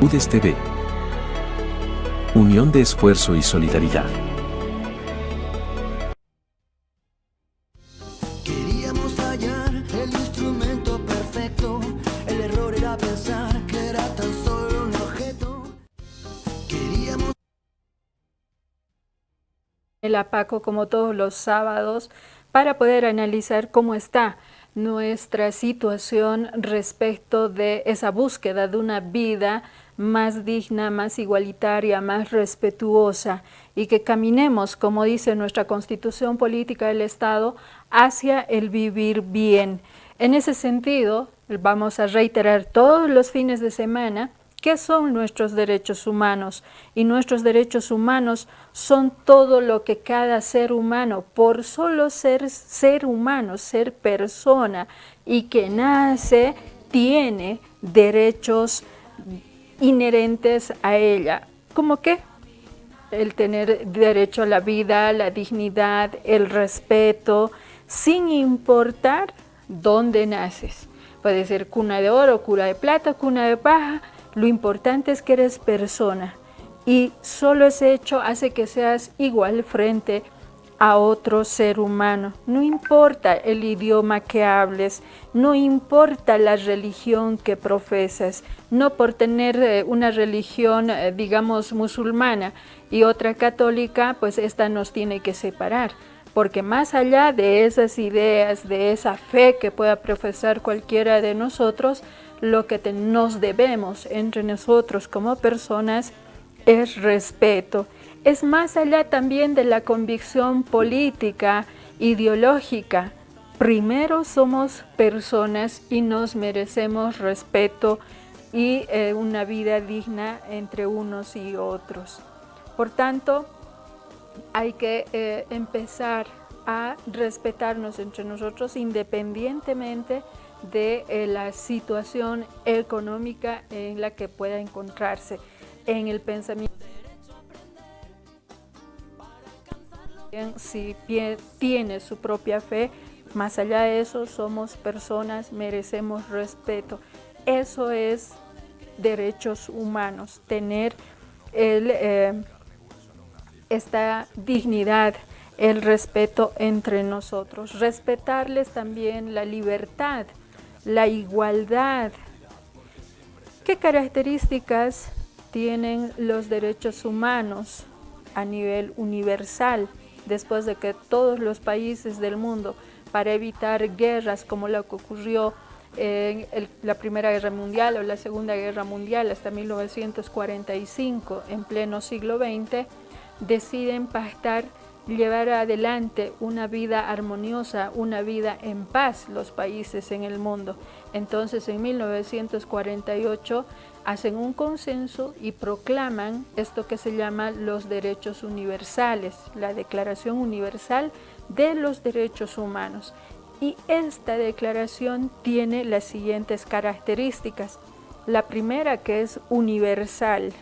UDES TV. Unión de esfuerzo y solidaridad. Queríamos hallar el instrumento perfecto. El error era pensar que era tan solo un objeto. Queríamos... El APACO, como todos los sábados, para poder analizar cómo está nuestra situación respecto de esa búsqueda de una vida más digna, más igualitaria, más respetuosa, y que caminemos, como dice nuestra Constitución Política del Estado, hacia el vivir bien. En ese sentido, vamos a reiterar todos los fines de semana qué son nuestros derechos humanos, y nuestros derechos humanos son todo lo que cada ser humano, por solo ser humano, ser persona y que nace, tiene derechos inherentes a ella. ¿Cómo qué? El tener derecho a la vida, la dignidad, el respeto, sin importar dónde naces. Puede ser cuna de oro, cuna de plata, cuna de paja. Lo importante es que eres persona, y solo ese hecho hace que seas igual frente a otro ser humano. No importa el idioma que hables, no importa la religión que profesas. No por tener una religión, digamos, musulmana y otra católica, pues esta nos tiene que separar. Porque más allá de esas ideas, de esa fe que pueda profesar cualquiera de nosotros, lo que nos debemos entre nosotros como personas es respeto. Es más allá también de la convicción política, ideológica. Primero somos personas y nos merecemos respeto y una vida digna entre unos y otros. Por tanto, hay que empezar a respetarnos entre nosotros independientemente de la situación económica en la que pueda encontrarse. En el pensamiento, si tiene su propia fe, más allá de eso somos personas, merecemos respeto. Eso es derechos humanos, tener esta dignidad, el respeto entre nosotros, respetarles también la libertad, la igualdad. ¿Qué características tienen los derechos humanos a nivel universal? Después de que todos los países del mundo, para evitar guerras como lo que ocurrió en la Primera Guerra Mundial o la Segunda Guerra Mundial hasta 1945, en pleno siglo XX, deciden pactar, llevar adelante una vida armoniosa, una vida en paz los países en el mundo. Entonces en 1948 hacen un consenso y proclaman esto que se llama los derechos universales, la Declaración Universal de los Derechos Humanos. Y esta declaración tiene las siguientes características. La primera, que es universal,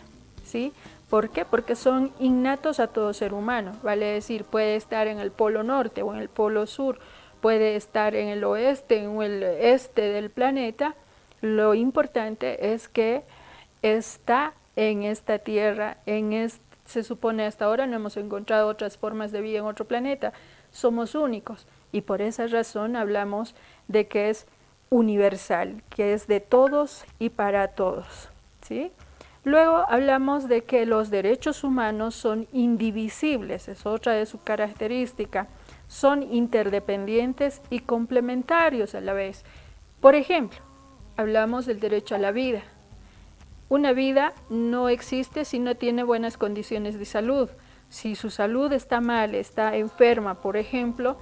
¿sí? ¿Por qué? Porque son innatos a todo ser humano, vale decir, puede estar en el polo norte o en el polo sur, puede estar en el oeste o en el este del planeta. Lo importante es que está en esta tierra, se supone hasta ahora no hemos encontrado otras formas de vida en otro planeta, somos únicos y por esa razón hablamos de que es universal, que es de todos y para todos, ¿sí? Luego hablamos de que los derechos humanos son indivisibles, es otra de sus características, son interdependientes y complementarios a la vez. Por ejemplo, hablamos del derecho a la vida. Una vida no existe si no tiene buenas condiciones de salud. Si su salud está mal, está enferma, por ejemplo,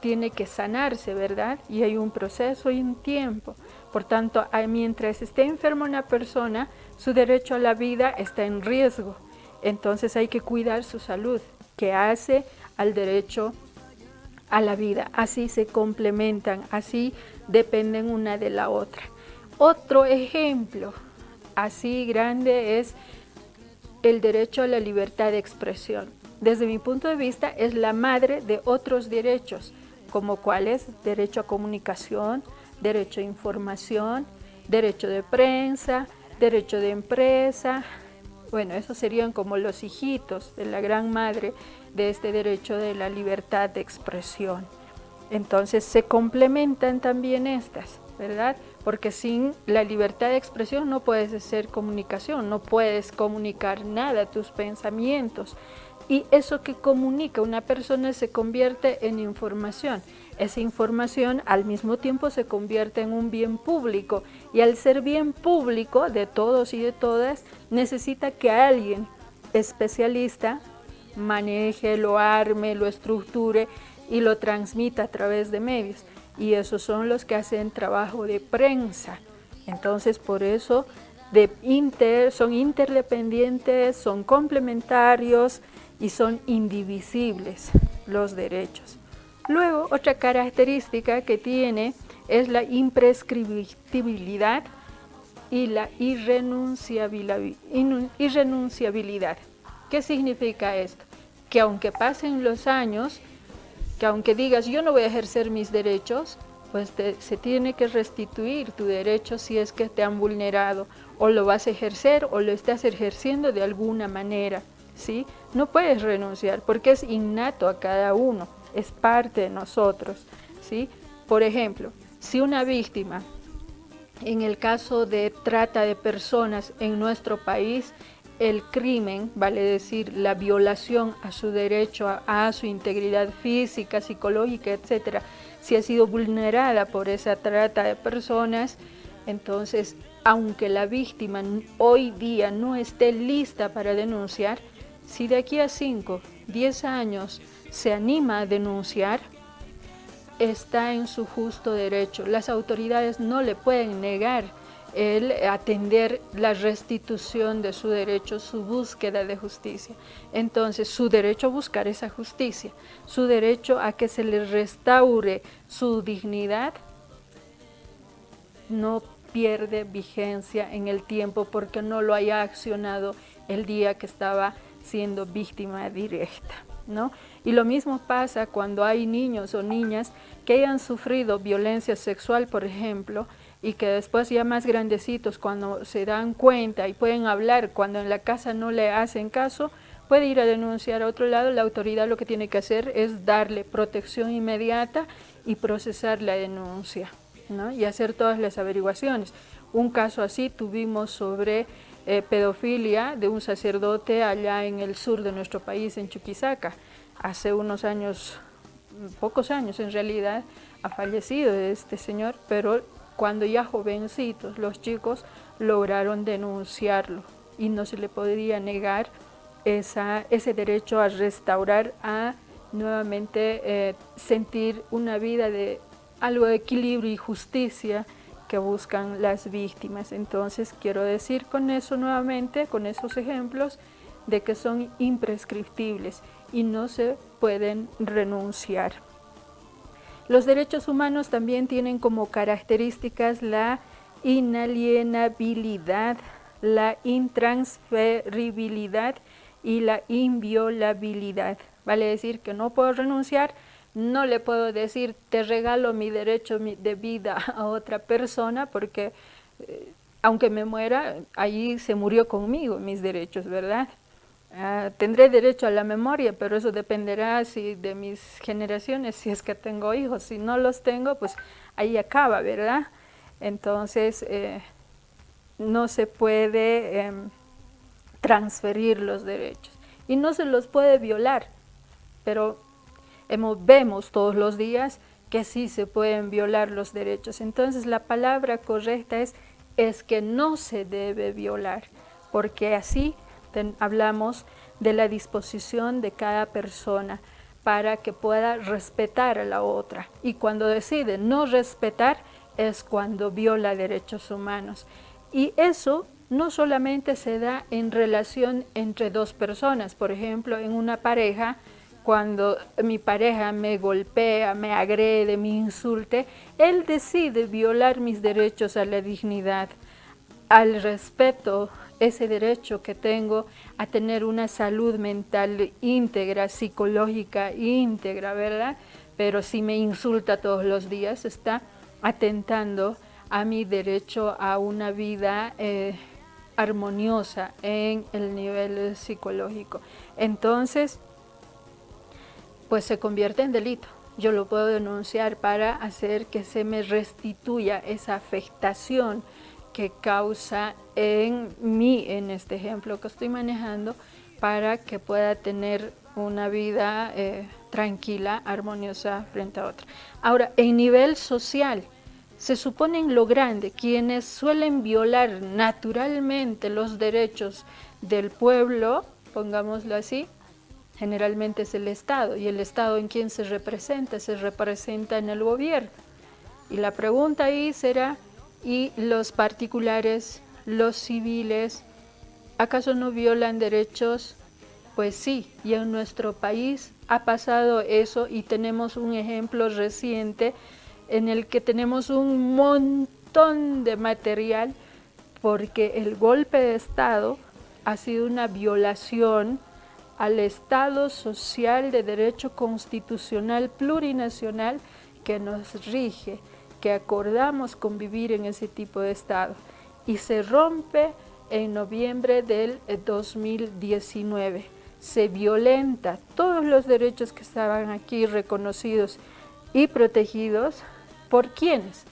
tiene que sanarse, ¿verdad? Y hay un proceso y un tiempo. Por tanto, mientras esté enferma una persona, su derecho a la vida está en riesgo. Entonces hay que cuidar su salud, que hace al derecho a la vida. Así se complementan, así dependen una de la otra. Otro ejemplo así grande es el derecho a la libertad de expresión. Desde mi punto de vista es la madre de otros derechos, como cuáles: derecho a comunicación, derecho a información, derecho de prensa, derecho de empresa. Bueno, esos serían como los hijitos de la gran madre de este derecho de la libertad de expresión. Entonces se complementan también estas, ¿verdad? Porque sin la libertad de expresión no puedes hacer comunicación, no puedes comunicar nada, tus pensamientos. Y eso que comunica una persona se convierte en información. Esa información al mismo tiempo se convierte en un bien público. Y al ser bien público de todos y de todas, necesita que alguien especialista maneje, lo arme, lo estructure y lo transmita a través de medios. Y esos son los que hacen trabajo de prensa. Entonces, por eso son interdependientes, son complementarios y son indivisibles los derechos. Luego, otra característica que tiene es la imprescriptibilidad y la irrenunciabilidad. ¿Qué significa esto? Que aunque pasen los años, que aunque digas yo no voy a ejercer mis derechos, pues se tiene que restituir tu derecho si es que te han vulnerado, o lo vas a ejercer o lo estás ejerciendo de alguna manera, ¿sí? No puedes renunciar porque es innato a cada uno, es parte de nosotros, ¿sí? Por ejemplo, si una víctima, en el caso de trata de personas en nuestro país, el crimen, vale decir, la violación a su derecho a su integridad física, psicológica, etcétera, si ha sido vulnerada por esa trata de personas, entonces, aunque la víctima hoy día no esté lista para denunciar, si de aquí a 5, 10 años se anima a denunciar, está en su justo derecho. Las autoridades no le pueden negar el atender la restitución de su derecho, su búsqueda de justicia. Entonces, su derecho a buscar esa justicia, su derecho a que se le restaure su dignidad, no pierde vigencia en el tiempo porque no lo haya accionado el día que estaba siendo víctima directa, ¿no? Y lo mismo pasa cuando hay niños o niñas que hayan sufrido violencia sexual, por ejemplo, y que después ya más grandecitos, cuando se dan cuenta y pueden hablar, cuando en la casa no le hacen caso, puede ir a denunciar a otro lado. La autoridad lo que tiene que hacer es darle protección inmediata y procesar la denuncia, ¿no? Y hacer todas las averiguaciones. Un caso así tuvimos sobre pedofilia de un sacerdote allá en el sur de nuestro país, en Chuquisaca. Hace unos años, pocos años en realidad, ha fallecido este señor, pero cuando ya jovencitos los chicos lograron denunciarlo y no se le podría negar ese derecho a restaurar, a nuevamente sentir una vida de algo de equilibrio y justicia que buscan las víctimas. Entonces quiero decir con eso nuevamente, con esos ejemplos, de que son imprescriptibles y no se pueden renunciar. Los derechos humanos también tienen como características la inalienabilidad, la intransferibilidad y la inviolabilidad. Vale decir que no puedo renunciar, no le puedo decir te regalo mi derecho de vida a otra persona porque aunque me muera, allí se murió conmigo mis derechos, ¿verdad? Tendré derecho a la memoria, pero eso dependerá de mis generaciones, si es que tengo hijos. Si no los tengo, pues ahí acaba, ¿verdad? Entonces, no se puede transferir los derechos y no se los puede violar, pero vemos todos los días que sí se pueden violar los derechos. Entonces, la palabra correcta es que no se debe violar, porque así hablamos de la disposición de cada persona para que pueda respetar a la otra. Y cuando decide no respetar es cuando viola derechos humanos. Y eso no solamente se da en relación entre dos personas. Por ejemplo, en una pareja, cuando mi pareja me golpea, me agrede, me insulte, él decide violar mis derechos a la dignidad, al respeto, ese derecho que tengo a tener una salud mental íntegra, psicológica íntegra, ¿verdad? Pero si me insulta todos los días, está atentando a mi derecho a una vida armoniosa en el nivel psicológico. Entonces, pues se convierte en delito. Yo lo puedo denunciar para hacer que se me restituya esa afectación que causa en mí, en este ejemplo que estoy manejando, para que pueda tener una vida tranquila, armoniosa frente a otra. Ahora, en nivel social, se supone en lo grande, quienes suelen violar naturalmente los derechos del pueblo, pongámoslo así, generalmente es el Estado. ¿Y el Estado en quién se representa? Se representa en el gobierno. Y la pregunta ahí será, ¿y los particulares, los civiles, acaso no violan derechos? Pues sí, y en nuestro país ha pasado eso y tenemos un ejemplo reciente en el que tenemos un montón de material porque el golpe de Estado ha sido una violación al Estado social de derecho constitucional plurinacional que nos rige, que acordamos convivir en ese tipo de Estado. Y se rompe en noviembre del 2019. Se violenta todos los derechos que estaban aquí reconocidos y protegidos. ¿Por quiénes?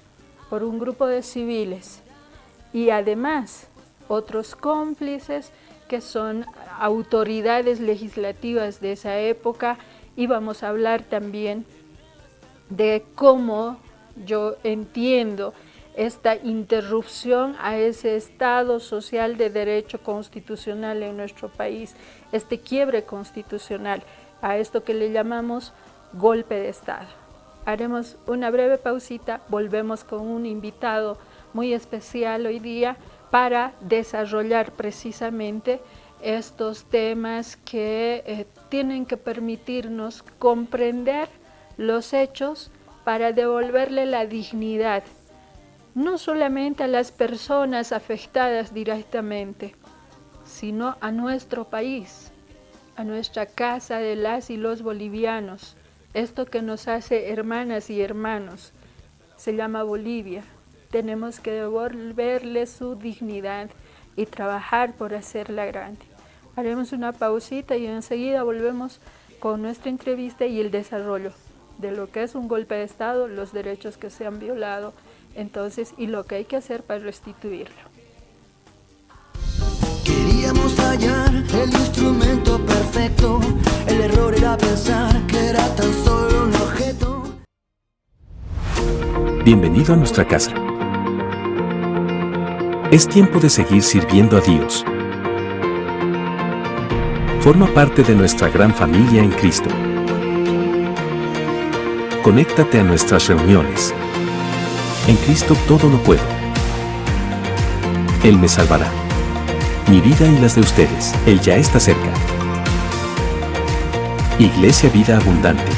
Por un grupo de civiles. Y además, otros cómplices que son autoridades legislativas de esa época, y vamos a hablar también de cómo yo entiendo esta interrupción a ese Estado social de derecho constitucional en nuestro país, este quiebre constitucional, a esto que le llamamos golpe de Estado. Haremos una breve pausita, volvemos con un invitado muy especial hoy día, para desarrollar precisamente estos temas que tienen que permitirnos comprender los hechos para devolverle la dignidad, no solamente a las personas afectadas directamente, sino a nuestro país, a nuestra casa de las y los bolivianos, esto que nos hace hermanas y hermanos, se llama Bolivia. Tenemos que devolverle su dignidad y trabajar por hacerla grande. Haremos una pausita y enseguida volvemos con nuestra entrevista y el desarrollo de lo que es un golpe de Estado, los derechos que se han violado, entonces, y lo que hay que hacer para restituirlo. Queríamos hallar el instrumento perfecto, el error era pensar que era tan solo un objeto. Bienvenido a nuestra casa. Es tiempo de seguir sirviendo a Dios. Forma parte de nuestra gran familia en Cristo. Conéctate a nuestras reuniones. En Cristo todo lo puedo. Él me salvará. Mi vida y las de ustedes, Él ya está cerca. Iglesia Vida Abundante.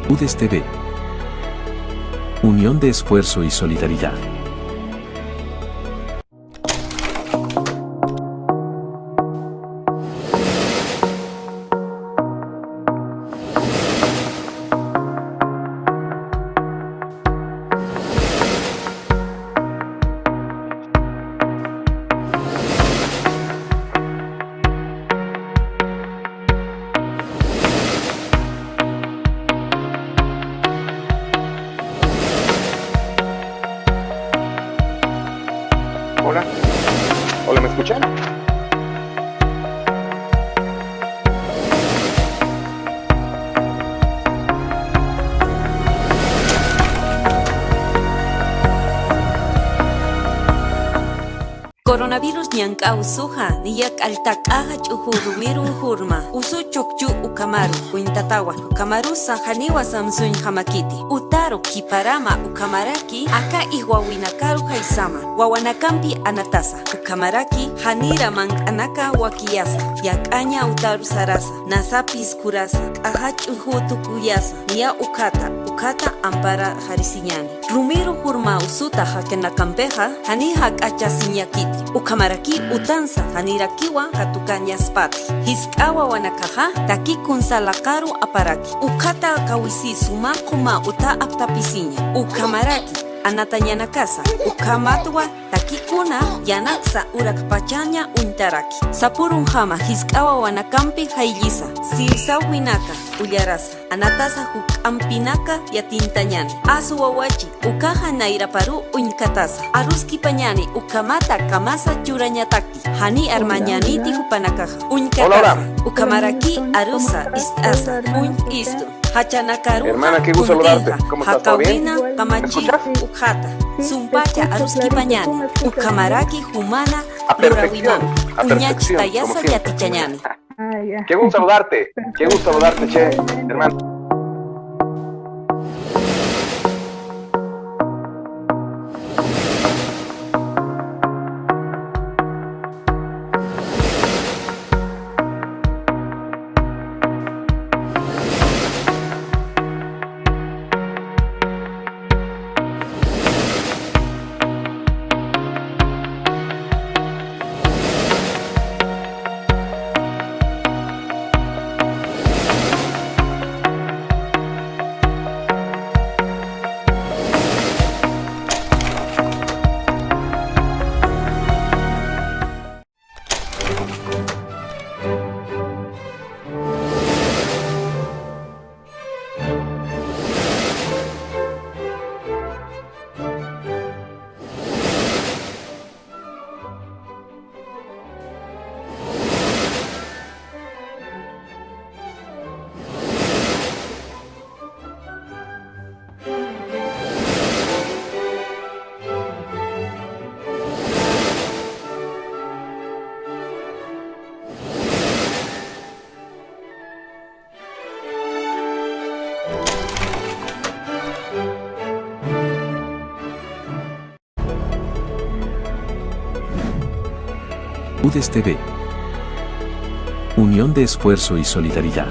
UDES TV. Unión de esfuerzo y solidaridad. Hola, ¿me escuchan? Coronavirus ñank'aw suja niyak altak'aja ch'ujurumiru hurma usu chukchu ukamaru kuintatawa ukamaru sanjaniwa samsun hamakiti utaru kiparama ukamaraki aka ihwawinakaru haisama wawanakampi anatasa ukamaraki hanira mankanaka wakiyasa yak'aña utaru sarasa nasapis kurasa k'aja ch'uju tukuyasa niya ukata ukata ampara harisiñani. Rumiro hurma usuta hakenakampeja hani hakachasiñakiti. Ukamaraki utansa hanirakiwa hatukañaspati. Hiskawa wanakaja taki kunsalakaru aparaki. Ukata kawisi sumakuma uta aptapisiña. Ukamaraki anatañana casa, ukamatwa takikuna yanaksa urakpachaña untaraki. Sapurun hama hiskawa wanakampi haillisa, sirsawinaka ullarasa, anatasa hukampinaka yatintañani. Asu wawachi ukaja nairaparu uñkatasa, aruski pañani ukamata kamasa churañataki, hani armañaniti hupanakaja. Uñkatasa, ukamaraki arusa istasa, istu. Hermana, qué gusto saludarte. ¿Cómo estás? ¿Todo bien? ¿Me escuchas? Ukata, Zumpacha, Aruski Pañani, Ukamaraki, Humana, A perfección, Plurawiman, a Uñach, perfección, Tayasa, como siempre. Yatichañani. Qué gusto saludarte. Qué gusto saludarte, che. Hermano. UDES TV. Unión de esfuerzo y solidaridad.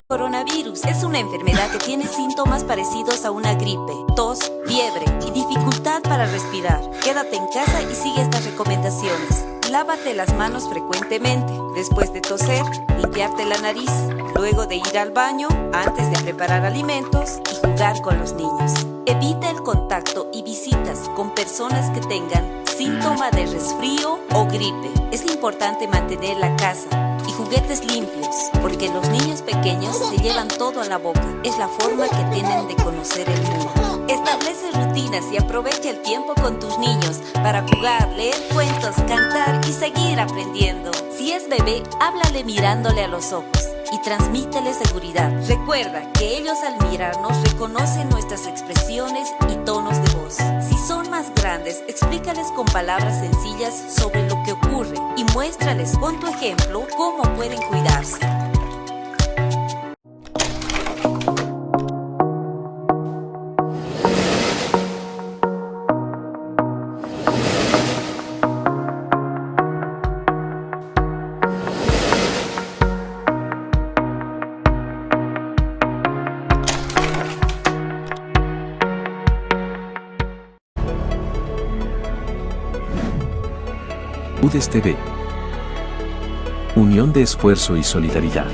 Coronavirus es una enfermedad que tiene síntomas parecidos a una gripe, tos, fiebre y dificultad para respirar. Quédate en casa y sigue estas recomendaciones. Lávate las manos frecuentemente, después de toser, limpiarte la nariz, luego de ir al baño, antes de preparar alimentos y jugar con los niños. Evita el contacto y visitas con personas que tengan síntoma de resfrío o gripe. Es importante mantener la casa y juguetes limpios, porque los niños pequeños se llevan todo a la boca. Es la forma que tienen de conocer el mundo. Establece rutinas y aprovecha el tiempo con tus niños para jugar, leer cuentos, cantar y seguir aprendiendo. Si es bebé, háblale mirándole a los ojos y transmítele seguridad. Recuerda que ellos al mirarnos reconocen nuestras expresiones y tonos de voz. Si son más grandes, explícales con palabras sencillas sobre lo que ocurre y muéstrales con tu ejemplo cómo pueden cuidarse. UDES TV. Unión de esfuerzo y solidaridad.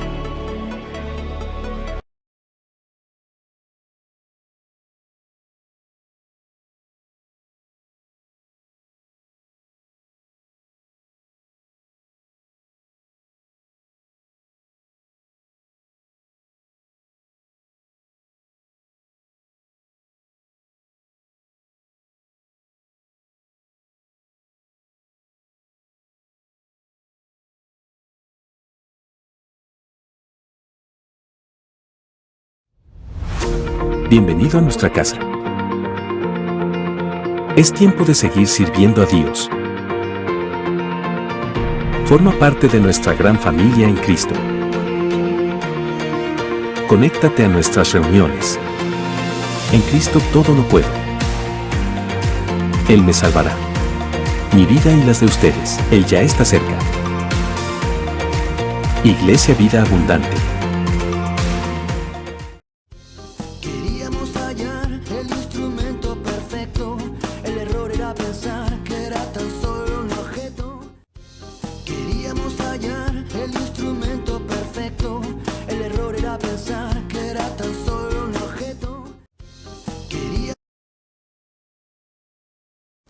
Bienvenido a nuestra casa. Es tiempo de seguir sirviendo a Dios. Forma parte de nuestra gran familia en Cristo. Conéctate a nuestras reuniones. En Cristo todo lo puedo. Él me salvará. Mi vida y las de ustedes, Él ya está cerca. Iglesia Vida Abundante. pensar que era tan solo un objeto. Quería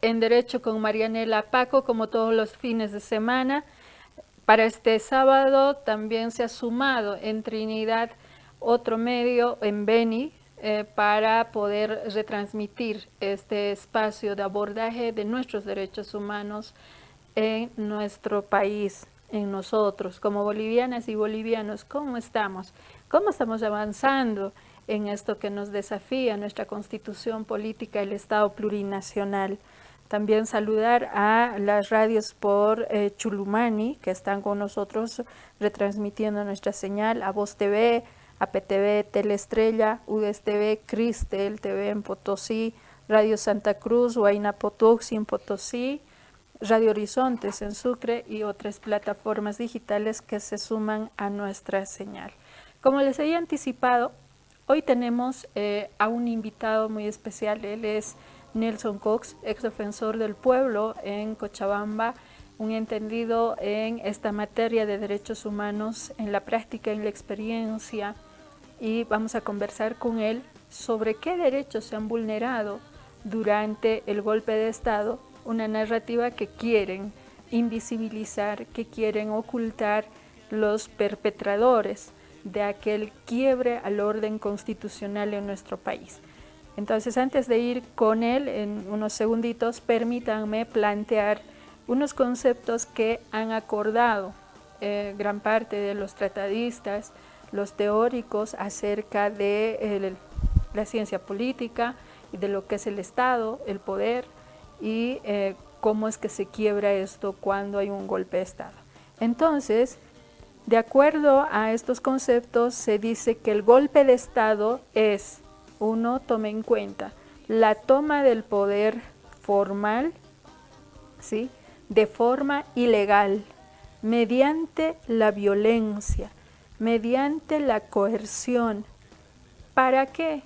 En Derecho con Marianela Paco, como todos los fines de semana. Para este sábado también se ha sumado en Trinidad otro medio, en Beni, para poder retransmitir este espacio de abordaje de nuestros derechos humanos en nuestro país, en nosotros, como bolivianas y bolivianos. ¿Cómo estamos? ¿Cómo estamos avanzando en esto que nos desafía nuestra constitución política, el Estado plurinacional? También saludar a las radios por Chulumani, que están con nosotros retransmitiendo nuestra señal, a Voz TV, a PTV, Teleestrella, UDES TV, Cristel TV en Potosí, Radio Santa Cruz, Huayna Potoxi en Potosí, Radio Horizontes en Sucre y otras plataformas digitales que se suman a nuestra señal. Como les había anticipado, hoy tenemos a un invitado muy especial. Él es Nelson Cox, ex defensor del pueblo en Cochabamba, un entendido en esta materia de derechos humanos, en la práctica, en la experiencia, y vamos a conversar con él sobre qué derechos se han vulnerado durante el golpe de Estado, una narrativa que quieren invisibilizar, que quieren ocultar los perpetradores de aquel quiebre al orden constitucional en nuestro país. Entonces, antes de ir con él, en unos segunditos, permítanme plantear unos conceptos que han acordado gran parte de los tratadistas, los teóricos acerca de la ciencia política y de lo que es el Estado, el poder y cómo es que se quiebra esto cuando hay un golpe de Estado. Entonces, de acuerdo a estos conceptos, se dice que el golpe de Estado es: uno, tome en cuenta la toma del poder formal, ¿sí?, de forma ilegal, mediante la violencia, mediante la coerción. ¿Para qué?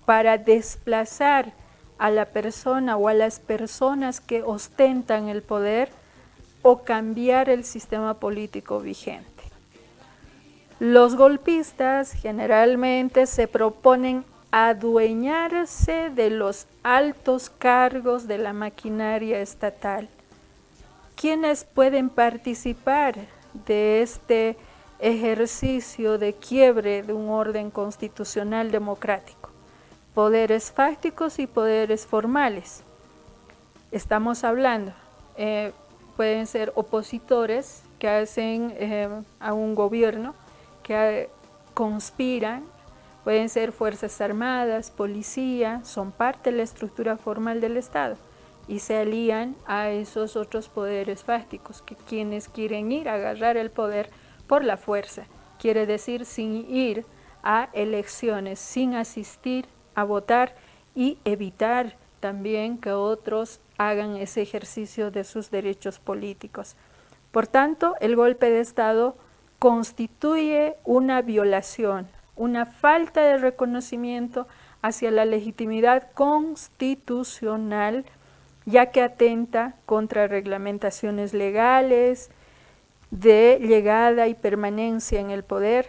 Para desplazar a la persona o a las personas que ostentan el poder o cambiar el sistema político vigente. Los golpistas generalmente se proponen adueñarse de los altos cargos de la maquinaria estatal. ¿Quiénes pueden participar de este ejercicio de quiebre de un orden constitucional democrático? Poderes fácticos y poderes formales. Estamos hablando, pueden ser opositores que hacen a un gobierno, que conspiran. Pueden ser fuerzas armadas, policía, son parte de la estructura formal del Estado y se alían a esos otros poderes fácticos, que quienes quieren ir a agarrar el poder por la fuerza, quiere decir sin ir a elecciones, sin asistir a votar y evitar también que otros hagan ese ejercicio de sus derechos políticos. Por tanto, el golpe de Estado constituye una violación, una falta de reconocimiento hacia la legitimidad constitucional, ya que atenta contra reglamentaciones legales de llegada y permanencia en el poder.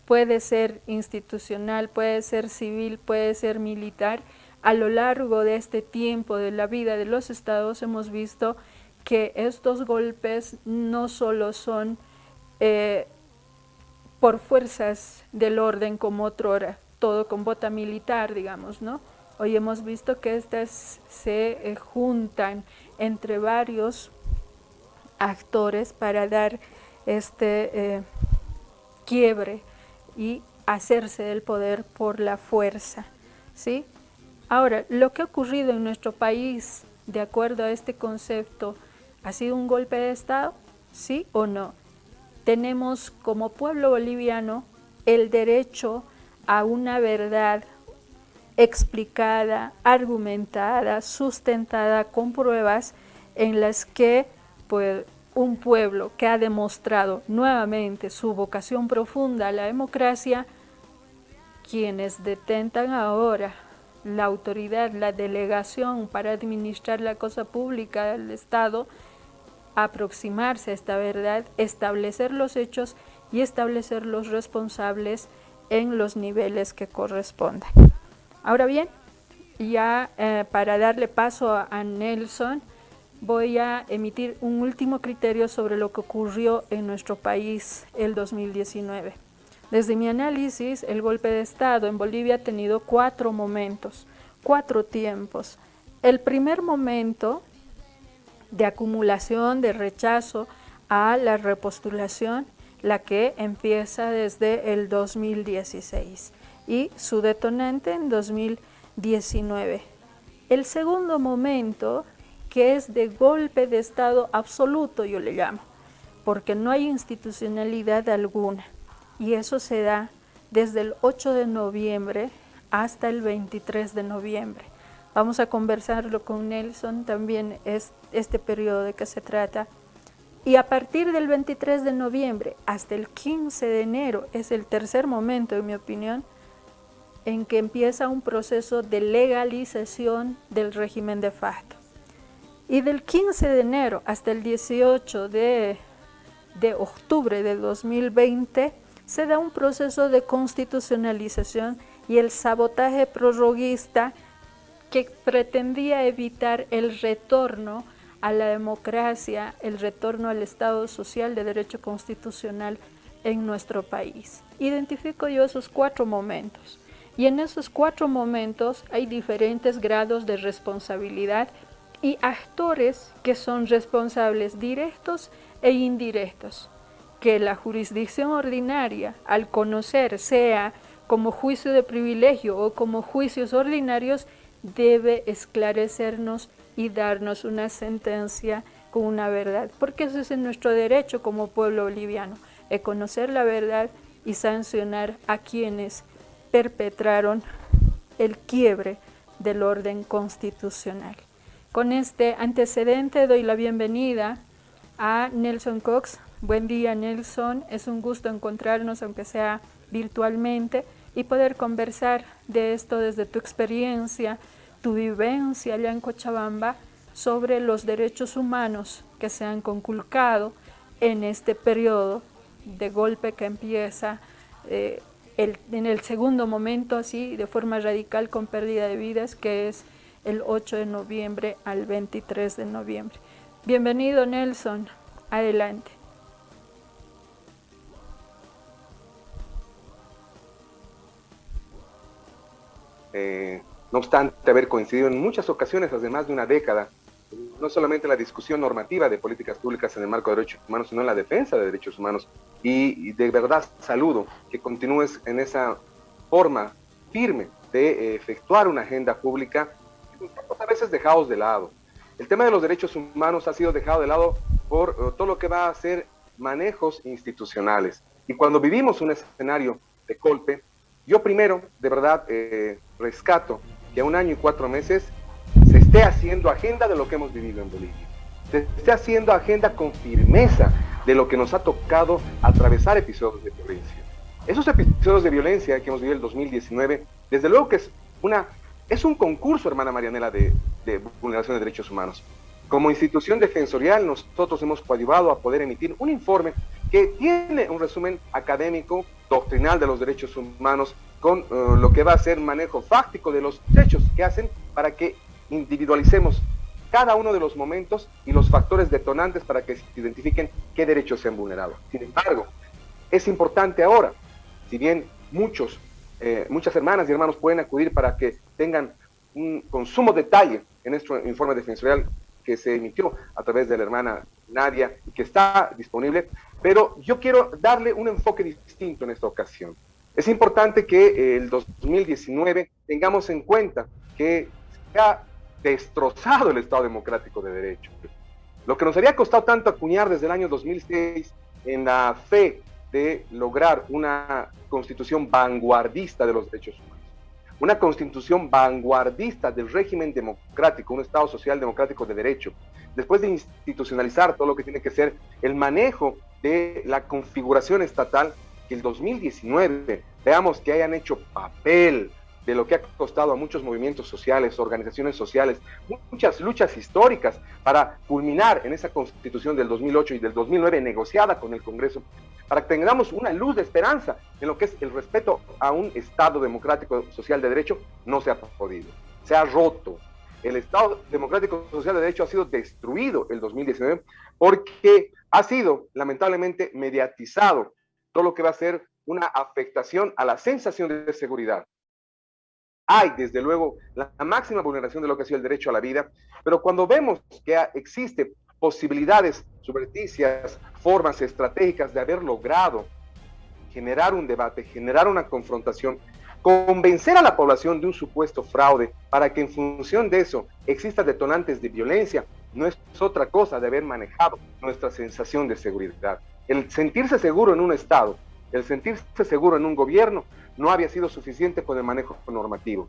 Puede ser institucional, puede ser civil, puede ser militar. A lo largo de este tiempo de la vida de los estados hemos visto que estos golpes no solo son por fuerzas del orden como otrora, todo con bota militar, digamos, ¿no? Hoy hemos visto que estas se juntan entre varios actores para dar este quiebre y hacerse del poder por la fuerza, ¿sí? Ahora, lo que ha ocurrido en nuestro país, de acuerdo a este concepto, ¿ha sido un golpe de Estado? ¿Sí o no? Tenemos como pueblo boliviano el derecho a una verdad explicada, argumentada, sustentada con pruebas en las que pues, un pueblo que ha demostrado nuevamente su vocación profunda a la democracia, quienes detentan ahora la autoridad, la delegación para administrar la cosa pública del Estado, aproximarse a esta verdad, establecer los hechos y establecer los responsables en los niveles que correspondan. Ahora bien, ya para darle paso a Nelson, voy a emitir un último criterio sobre lo que ocurrió en nuestro país el 2019. Desde mi análisis, el golpe de Estado en Bolivia ha tenido 4 momentos, 4 tiempos. El primer momento de acumulación, de rechazo a la repostulación, la que empieza desde el 2016 y su detonante en 2019. El segundo momento, que es de golpe de Estado absoluto, yo le llamo, porque no hay institucionalidad alguna, y eso se da desde el 8 de noviembre hasta el 23 de noviembre. Vamos a conversarlo con Nelson, también es este periodo de que se trata. Y a partir del 23 de noviembre hasta el 15 de enero es el tercer momento, en mi opinión, en que empieza un proceso de legalización del régimen de facto. Y del 15 de enero hasta el 18 de octubre de 2020 se da un proceso de constitucionalización y el sabotaje prorroguista que pretendía evitar el retorno a la democracia, el retorno al Estado social de derecho constitucional en nuestro país. Identifico yo esos 4 momentos, y en esos 4 momentos hay diferentes grados de responsabilidad y actores que son responsables directos e indirectos, que la jurisdicción ordinaria, al conocer, sea como juicio de privilegio o como juicios ordinarios, debe esclarecernos y darnos una sentencia con una verdad, porque eso es nuestro derecho como pueblo boliviano, conocer la verdad y sancionar a quienes perpetraron el quiebre del orden constitucional. Con este antecedente doy la bienvenida a Nelson Cox. Buen día, Nelson, es un gusto encontrarnos, aunque sea virtualmente, y poder conversar de esto desde tu experiencia, tu vivencia allá en Cochabamba, sobre los derechos humanos que se han conculcado en este periodo de golpe que empieza en el segundo momento, así de forma radical, con pérdida de vidas, que es el 8 de noviembre al 23 de noviembre. Bienvenido, Nelson, adelante. No obstante haber coincidido en muchas ocasiones, hace más de una década, no solamente en la discusión normativa de políticas públicas en el marco de derechos humanos, sino en la defensa de derechos humanos, y de verdad saludo que continúes en esa forma firme de efectuar una agenda pública, a veces dejados de lado. El tema de los derechos humanos ha sido dejado de lado por todo lo que va a ser manejos institucionales, y cuando vivimos un escenario de golpe, yo primero, de verdad, rescato que a 1 año y 4 meses se esté haciendo agenda de lo que hemos vivido en Bolivia. Se esté haciendo agenda con firmeza de lo que nos ha tocado atravesar episodios de violencia. Esos episodios de violencia que hemos vivido en el 2019, desde luego que es un concurso, hermana Marianela, de vulneración de derechos humanos. Como institución defensorial, nosotros hemos coadyuvado a poder emitir un informe que tiene un resumen académico, doctrinal de los derechos humanos, con lo que va a ser manejo fáctico de los hechos que hacen para que individualicemos cada uno de los momentos y los factores detonantes para que se identifiquen qué derechos se han vulnerado. Sin embargo, es importante ahora, si bien muchas hermanas y hermanos pueden acudir para que tengan un consumo detalle en nuestro informe defensorial que se emitió a través de la hermana Nadia y que está disponible, pero yo quiero darle un enfoque distinto en esta ocasión. Es importante que el 2019 tengamos en cuenta que se ha destrozado el Estado democrático de derecho. Lo que nos había costado tanto acuñar desde el año 2006 en la fe de lograr una constitución vanguardista de los derechos humanos, una constitución vanguardista del régimen democrático, un Estado social democrático de derecho, después de institucionalizar todo lo que tiene que ser el manejo de la configuración estatal, que el 2019 veamos que hayan hecho papel de lo que ha costado a muchos movimientos sociales, organizaciones sociales, muchas luchas históricas para culminar en esa Constitución del 2008 y del 2009 negociada con el Congreso, para que tengamos una luz de esperanza en lo que es el respeto a un Estado democrático social de derecho, no se ha podido. Se ha roto. El Estado democrático social de derecho ha sido destruido el 2019 porque ha sido lamentablemente mediatizado todo lo que va a ser una afectación a la sensación de seguridad. Hay, desde luego, la máxima vulneración de lo que ha sido el derecho a la vida, pero cuando vemos que existen posibilidades subrepticias, formas estratégicas de haber logrado generar un debate, generar una confrontación, convencer a la población de un supuesto fraude para que en función de eso existan detonantes de violencia, no es otra cosa de haber manejado nuestra sensación de seguridad. El sentirse seguro en un Estado, el sentirse seguro en un gobierno, no había sido suficiente con el manejo normativo.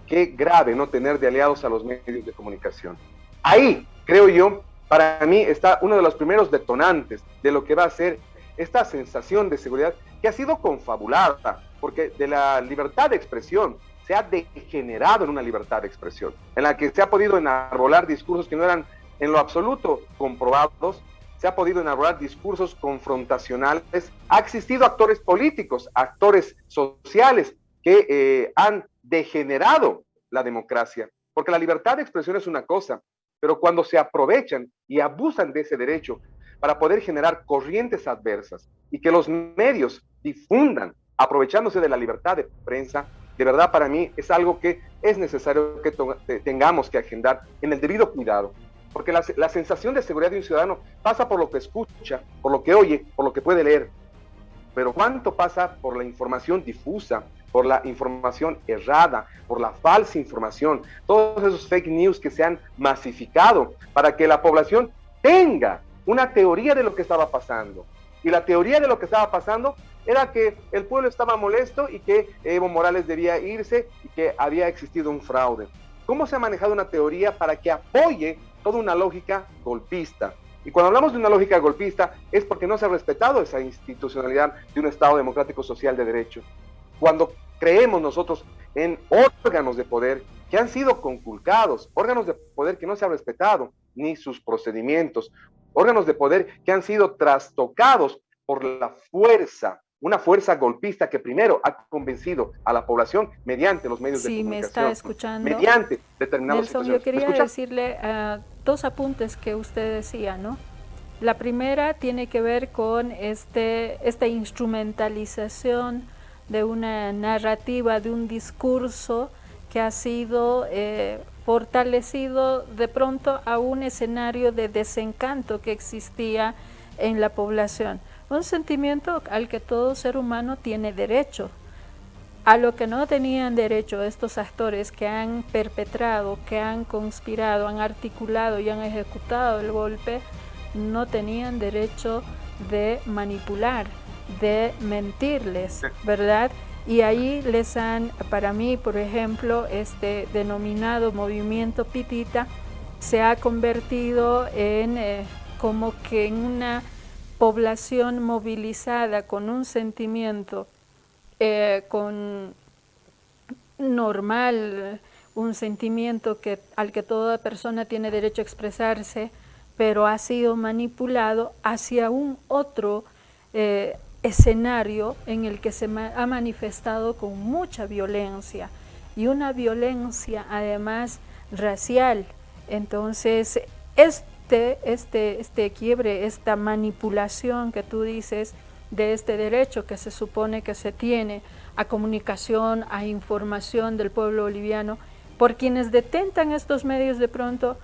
Qué grave no tener de aliados a los medios de comunicación. Ahí, creo yo, para mí está uno de los primeros detonantes de lo que va a ser esta sensación de seguridad que ha sido confabulada, porque de la libertad de expresión se ha degenerado en una libertad de expresión, en la que se ha podido enarbolar discursos que no eran en lo absoluto comprobados, se ha podido enarbolar discursos confrontacionales, ha existido actores políticos, actores sociales que han degenerado la democracia, porque la libertad de expresión es una cosa, pero cuando se aprovechan y abusan de ese derecho para poder generar corrientes adversas y que los medios difundan aprovechándose de la libertad de prensa, de verdad para mí es algo que es necesario que tengamos que agendar en el debido cuidado, porque la sensación de seguridad de un ciudadano pasa por lo que escucha, por lo que oye, por lo que puede leer, pero ¿cuánto pasa por la información difusa, por la información errada, por la falsa información, todos esos fake news que se han masificado para que la población tenga una teoría de lo que estaba pasando? Y la teoría de lo que estaba pasando era que el pueblo estaba molesto y que Evo Morales debía irse y que había existido un fraude. ¿Cómo se ha manejado una teoría para que apoye toda una lógica golpista? Y cuando hablamos de una lógica golpista es porque no se ha respetado esa institucionalidad de un Estado democrático social de derecho. Cuando creemos nosotros en órganos de poder que han sido conculcados, órganos de poder que no se han respetado ni sus procedimientos, órganos de poder que han sido trastocados por la fuerza, una fuerza golpista que primero ha convencido a la población mediante los medios de comunicación. Sí, me está escuchando. Mediante determinados Nelson, situaciones. yo quería decirle dos apuntes que usted decía, ¿no? La primera tiene que ver con esta instrumentalización de una narrativa, de un discurso que ha sido fortalecido de pronto a un escenario de desencanto que existía en la población. Un sentimiento al que todo ser humano tiene derecho. A lo que no tenían derecho estos actores que han perpetrado, que han conspirado, han articulado y han ejecutado el golpe, no tenían derecho de manipular, de mentirles, ¿verdad? Y ahí les han, para mí, por ejemplo, este denominado movimiento Pitita se ha convertido en como que en una población movilizada con un sentimiento normal, un sentimiento al que toda persona tiene derecho a expresarse, pero ha sido manipulado hacia un otro escenario en el que se ha manifestado con mucha violencia, y una violencia además racial. Entonces este quiebre, esta manipulación que tú dices de este derecho que se supone que se tiene a comunicación, a información del pueblo boliviano, por quienes detentan estos medios, de pronto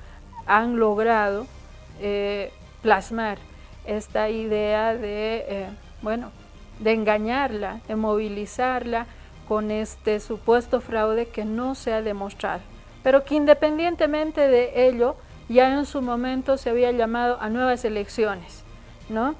han logrado plasmar esta idea de engañarla, de movilizarla con este supuesto fraude que no se ha demostrado, pero que independientemente de ello, ya en su momento se había llamado a nuevas elecciones, ¿no?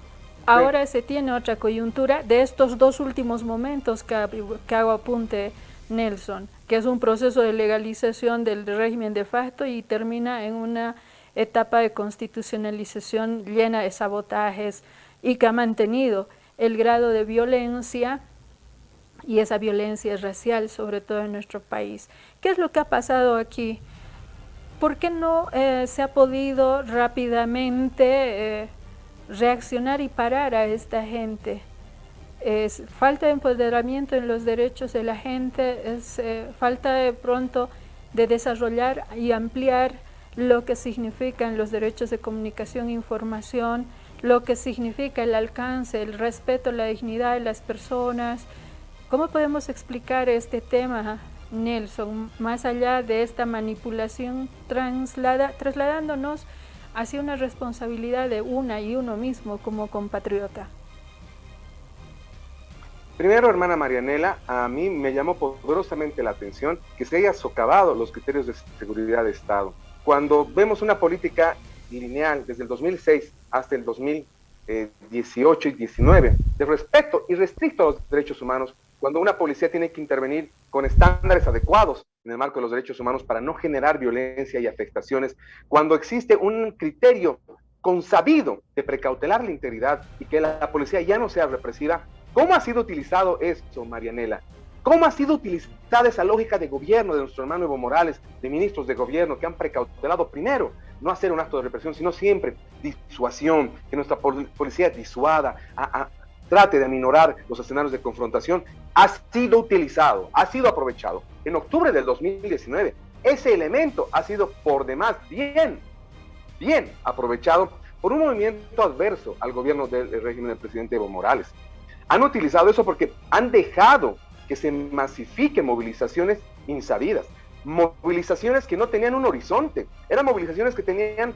Ahora se tiene otra coyuntura de estos dos últimos momentos que hago apunte, Nelson, que es un proceso de legalización del régimen de facto y termina en una etapa de constitucionalización llena de sabotajes y que ha mantenido el grado de violencia y esa violencia racial, sobre todo en nuestro país. ¿Qué es lo que ha pasado aquí? ¿Por qué no se ha podido rápidamente reaccionar y parar a esta gente? Es falta de empoderamiento en los derechos de la gente, es falta de pronto de desarrollar y ampliar lo que significan los derechos de comunicación e información, lo que significa el alcance, el respeto, la dignidad de las personas. ¿Cómo podemos explicar este tema, Nelson, más allá de esta manipulación trasladándonos hacia una responsabilidad de una y uno mismo como compatriota? Primero, hermana Marianela, a mí me llamó poderosamente la atención que se haya socavado los criterios de seguridad de Estado. Cuando vemos una política lineal desde el 2006 hasta el 2018 y 19 de respeto irrestricto a los derechos humanos, cuando una policía tiene que intervenir con estándares adecuados en el marco de los derechos humanos para no generar violencia y afectaciones, cuando existe un criterio consabido de precautelar la integridad y que la policía ya no sea represiva, ¿cómo ha sido utilizado eso, Marianela? ¿Cómo ha sido utilizada esa lógica de gobierno de nuestro hermano Evo Morales, de ministros de gobierno que han precautelado primero no hacer un acto de represión, sino siempre disuasión, que nuestra policía disuada, trate de aminorar los escenarios de confrontación? Ha sido utilizado, ha sido aprovechado. En octubre del 2019, ese elemento ha sido por demás bien aprovechado por un movimiento adverso al gobierno del régimen del presidente Evo Morales. Han utilizado eso porque han dejado que se masifiquen movilizaciones insabidas, movilizaciones que no tenían un horizonte, eran movilizaciones que tenían,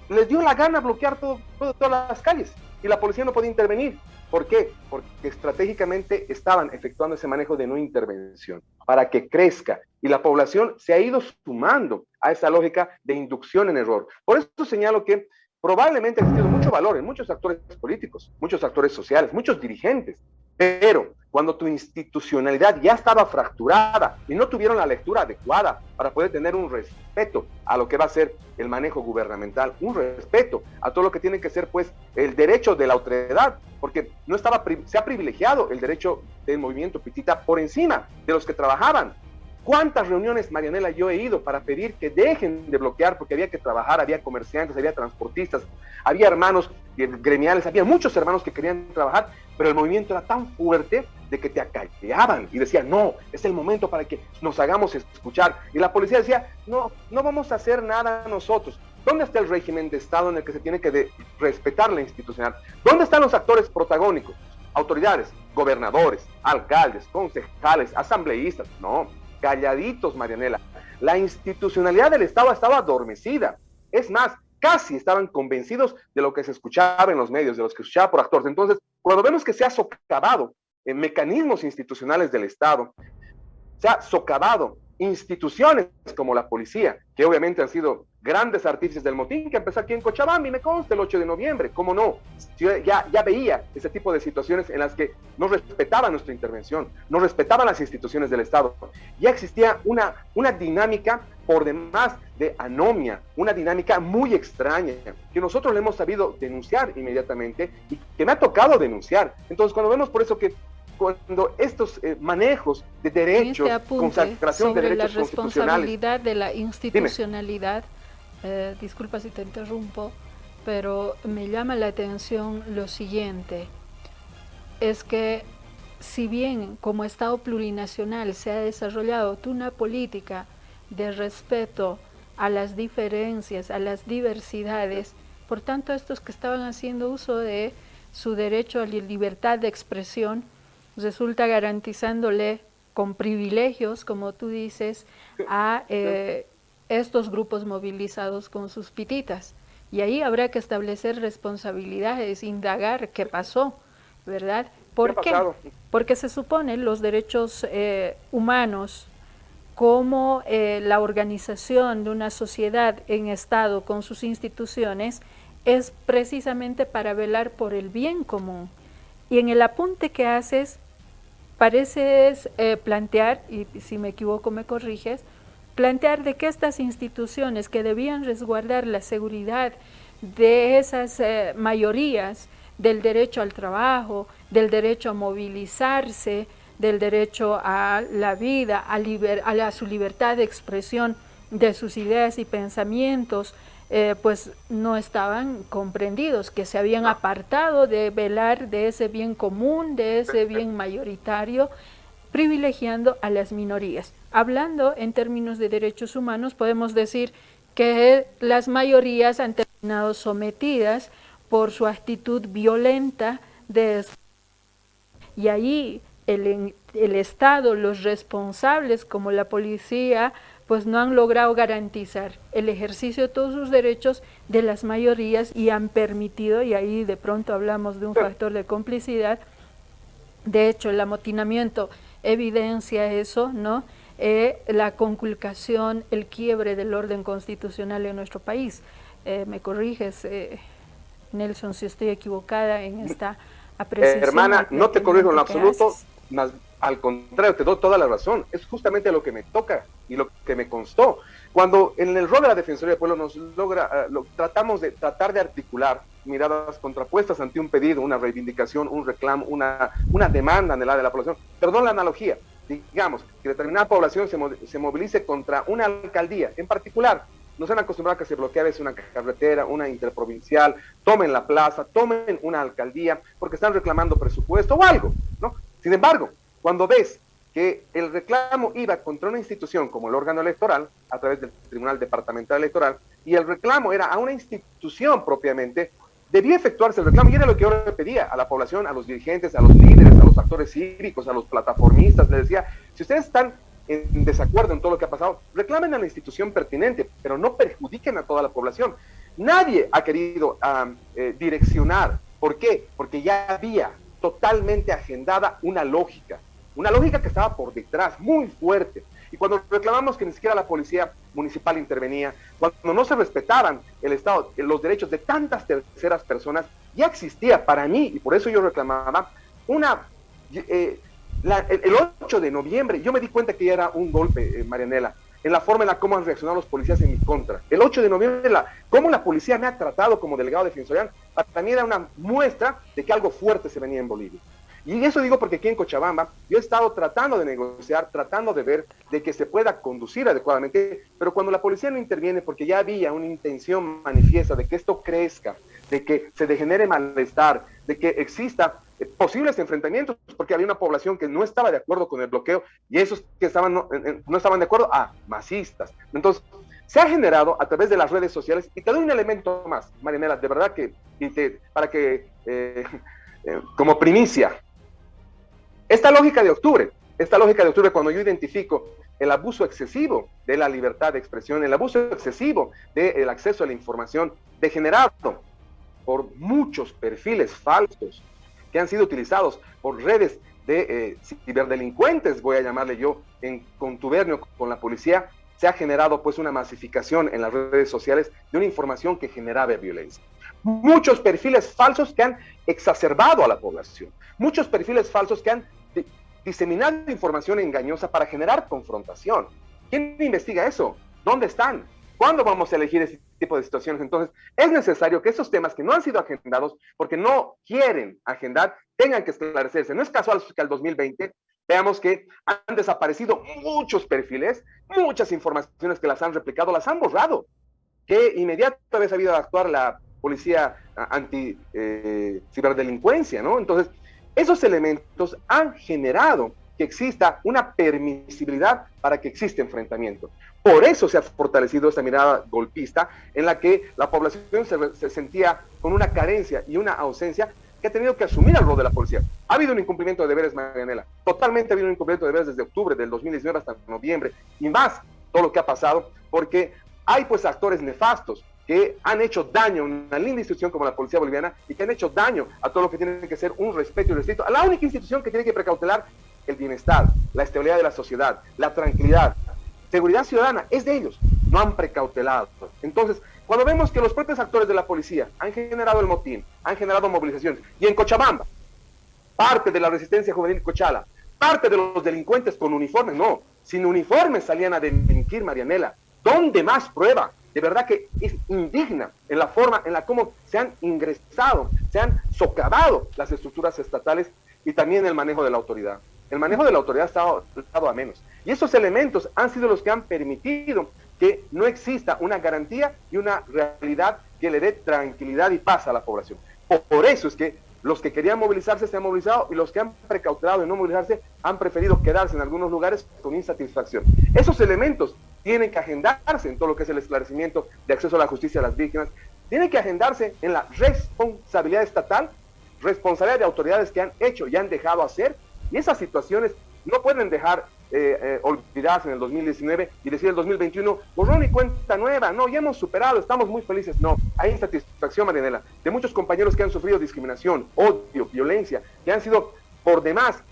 les dio la gana bloquear todas las calles y la policía no podía intervenir. ¿Por qué? Porque estratégicamente estaban efectuando ese manejo de no intervención para que crezca y la población se ha ido sumando a esa lógica de inducción en error. Por eso señalo que probablemente ha existido mucho valor en muchos actores políticos, muchos actores sociales, muchos dirigentes, pero cuando tu institucionalidad ya estaba fracturada y no tuvieron la lectura adecuada para poder tener un respeto a lo que va a ser el manejo gubernamental, un respeto a todo lo que tiene que ser pues el derecho de la otredad, porque no estaba, se ha privilegiado el derecho del movimiento Pitita por encima de los que trabajaban. ¿Cuántas reuniones, Marianela, yo he ido para pedir que dejen de bloquear porque había que trabajar, había comerciantes, había transportistas, había hermanos gremiales, había muchos hermanos que querían trabajar, pero el movimiento era tan fuerte de que te acallaban y decían, no, es el momento para que nos hagamos escuchar. Y la policía decía, no vamos a hacer nada nosotros. ¿Dónde está el régimen de Estado en el que se tiene que respetar la institucional? ¿Dónde están los actores protagónicos? Autoridades, gobernadores, alcaldes, concejales, asambleístas. No, calladitos, Marianela. La institucionalidad del Estado estaba adormecida. Es más, casi estaban convencidos de lo que se escuchaba en los medios, de los que se escuchaba por actores. Entonces, cuando vemos que se ha socavado en mecanismos institucionales del Estado, se ha socavado instituciones como la policía, que obviamente han sido grandes artífices del motín que empezó aquí en Cochabamba y me consta el 8 de noviembre, ¿cómo no? Yo ya veía ese tipo de situaciones en las que no respetaban nuestra intervención, no respetaban las instituciones del Estado. Ya existía una dinámica por demás de anomia, una dinámica muy extraña, que nosotros le hemos sabido denunciar inmediatamente y que me ha tocado denunciar. Entonces, cuando vemos por eso que cuando estos manejos de derechos, consagración de derechos la responsabilidad constitucionales, de la institucionalidad, disculpa si te interrumpo, pero me llama la atención lo siguiente, es que si bien como Estado plurinacional se ha desarrollado una política de respeto a las diferencias, a las diversidades, por tanto estos que estaban haciendo uso de su derecho a la libertad de expresión, resulta garantizándole con privilegios, como tú dices, a estos grupos movilizados con sus pititas. Y ahí habrá que establecer responsabilidades, indagar qué pasó, ¿verdad? ¿Por qué? Porque se supone los derechos humanos como la organización de una sociedad en Estado con sus instituciones es precisamente para velar por el bien común. Y en el apunte que haces, pareces plantear, y si me equivoco me corriges, plantear de que estas instituciones que debían resguardar la seguridad de esas mayorías, del derecho al trabajo, del derecho a movilizarse, del derecho a la vida, a su libertad de expresión de sus ideas y pensamientos, pues no estaban comprendidos, que se habían apartado de velar de ese bien común, de ese bien mayoritario, privilegiando a las minorías. Hablando en términos de derechos humanos, podemos decir que las mayorías han terminado sometidas por su actitud violenta y ahí el Estado, los responsables como la policía, pues no han logrado garantizar el ejercicio de todos sus derechos de las mayorías y han permitido, y ahí de pronto hablamos de un factor de complicidad. De hecho, el amotinamiento evidencia eso, ¿no? La conculcación, el quiebre del orden constitucional en nuestro país. Me corriges, Nelson, si estoy equivocada en esta apreciación. Hermana, no te corrijo en lo absoluto, haces. más al contrario, te doy toda la razón. Es justamente lo que me toca y lo que me constó. Cuando en el rol de la Defensoría del Pueblo tratamos de articular miradas contrapuestas ante un pedido, una reivindicación, un reclamo, una demanda en el área de la población. Perdón la analogía. Digamos, que determinada población se movilice contra una alcaldía en particular. Nos han acostumbrado a que se bloquee a veces una carretera, una interprovincial, tomen la plaza, tomen una alcaldía, porque están reclamando presupuesto o algo, ¿no? Sin embargo, cuando ves que el reclamo iba contra una institución como el órgano electoral, a través del Tribunal Departamental Electoral, y el reclamo era a una institución propiamente, debía efectuarse el reclamo, y era lo que yo le pedía a la población, a los dirigentes, a los líderes, a los actores cívicos, a los plataformistas. Les decía, si ustedes están en desacuerdo en todo lo que ha pasado, reclamen a la institución pertinente, pero no perjudiquen a toda la población. Nadie ha querido direccionar. ¿Por qué? Porque ya había totalmente agendada una lógica que estaba por detrás, muy fuerte. Y cuando reclamamos que ni siquiera la policía municipal intervenía, cuando no se respetaban el Estado, los derechos de tantas terceras personas, ya existía para mí, y por eso yo reclamaba, el 8 de noviembre, yo me di cuenta que ya era un golpe, Marianela, en la forma en la cómo han reaccionado los policías en mi contra. El 8 de noviembre, cómo la policía me ha tratado como delegado defensorial, para mí era una muestra de que algo fuerte se venía en Bolivia. Y eso digo porque aquí en Cochabamba yo he estado tratando de negociar, tratando de ver de que se pueda conducir adecuadamente, pero cuando la policía no interviene porque ya había una intención manifiesta de que esto crezca, de que se degenere malestar, de que exista posibles enfrentamientos, porque había una población que no estaba de acuerdo con el bloqueo y esos que no estaban de acuerdo, masistas. Entonces, se ha generado a través de las redes sociales, y te doy un elemento más, Marianela, de verdad que, como primicia, esta lógica de octubre, cuando yo identifico el abuso excesivo de la libertad de expresión, el abuso excesivo del acceso a la información, degenerado por muchos perfiles falsos que han sido utilizados por redes de ciberdelincuentes, voy a llamarle yo, en contubernio con la policía, se ha generado pues una masificación en las redes sociales de una información que generaba violencia. Muchos perfiles falsos que han exacerbado a la población, muchos perfiles falsos que han diseminado información engañosa para generar confrontación. ¿Quién investiga eso? ¿Dónde están? ¿Cuándo vamos a elegir ese tipo de situaciones? Entonces, es necesario que esos temas que no han sido agendados, porque no quieren agendar, tengan que esclarecerse. No es casual que al 2020 veamos que han desaparecido muchos perfiles, muchas informaciones que las han replicado, las han borrado, que inmediatamente había sabido actuar la policía anti-ciberdelincuencia, ¿no? Entonces, esos elementos han generado que exista una permisibilidad para que exista enfrentamiento. Por eso se ha fortalecido esta mirada golpista en la que la población se sentía con una carencia y una ausencia que ha tenido que asumir el rol de la policía. Ha habido un incumplimiento de deberes, Marianela. Totalmente ha habido un incumplimiento de deberes desde octubre del 2019 hasta noviembre. Y más todo lo que ha pasado, porque hay pues actores nefastos que han hecho daño a una linda institución como la Policía Boliviana y que han hecho daño a todo lo que tiene que ser un respeto y respeto a la única institución que tiene que precautelar el bienestar, la estabilidad de la sociedad, la tranquilidad, seguridad ciudadana, es de ellos. No han precautelado. Entonces, cuando vemos que los propios actores de la policía han generado el motín, han generado movilizaciones, y en Cochabamba, parte de la resistencia juvenil Cochala, parte de los delincuentes con uniformes, no, sin uniformes salían a delinquir, Marianela. ¿Dónde más prueba? De verdad que es indigna en la forma en la cómo se han ingresado, se han socavado las estructuras estatales y también el manejo de la autoridad. el manejo de la autoridad ha estado a menos. Y esos elementos han sido los que han permitido que no exista una garantía y una realidad que le dé tranquilidad y paz a la población. Por eso es que los que querían movilizarse se han movilizado y los que han precautelado de no movilizarse han preferido quedarse en algunos lugares con insatisfacción. Esos elementos tienen que agendarse en todo lo que es el esclarecimiento de acceso a la justicia a las víctimas, tienen que agendarse en la responsabilidad estatal, responsabilidad de autoridades que han hecho y han dejado hacer, y esas situaciones no pueden dejar olvidarse en el 2019 y decir el 2021, borrón y cuenta nueva, no, ya hemos superado, estamos muy felices. No, hay insatisfacción, Marianela, de muchos compañeros que han sufrido discriminación, odio, violencia, que han sido por demás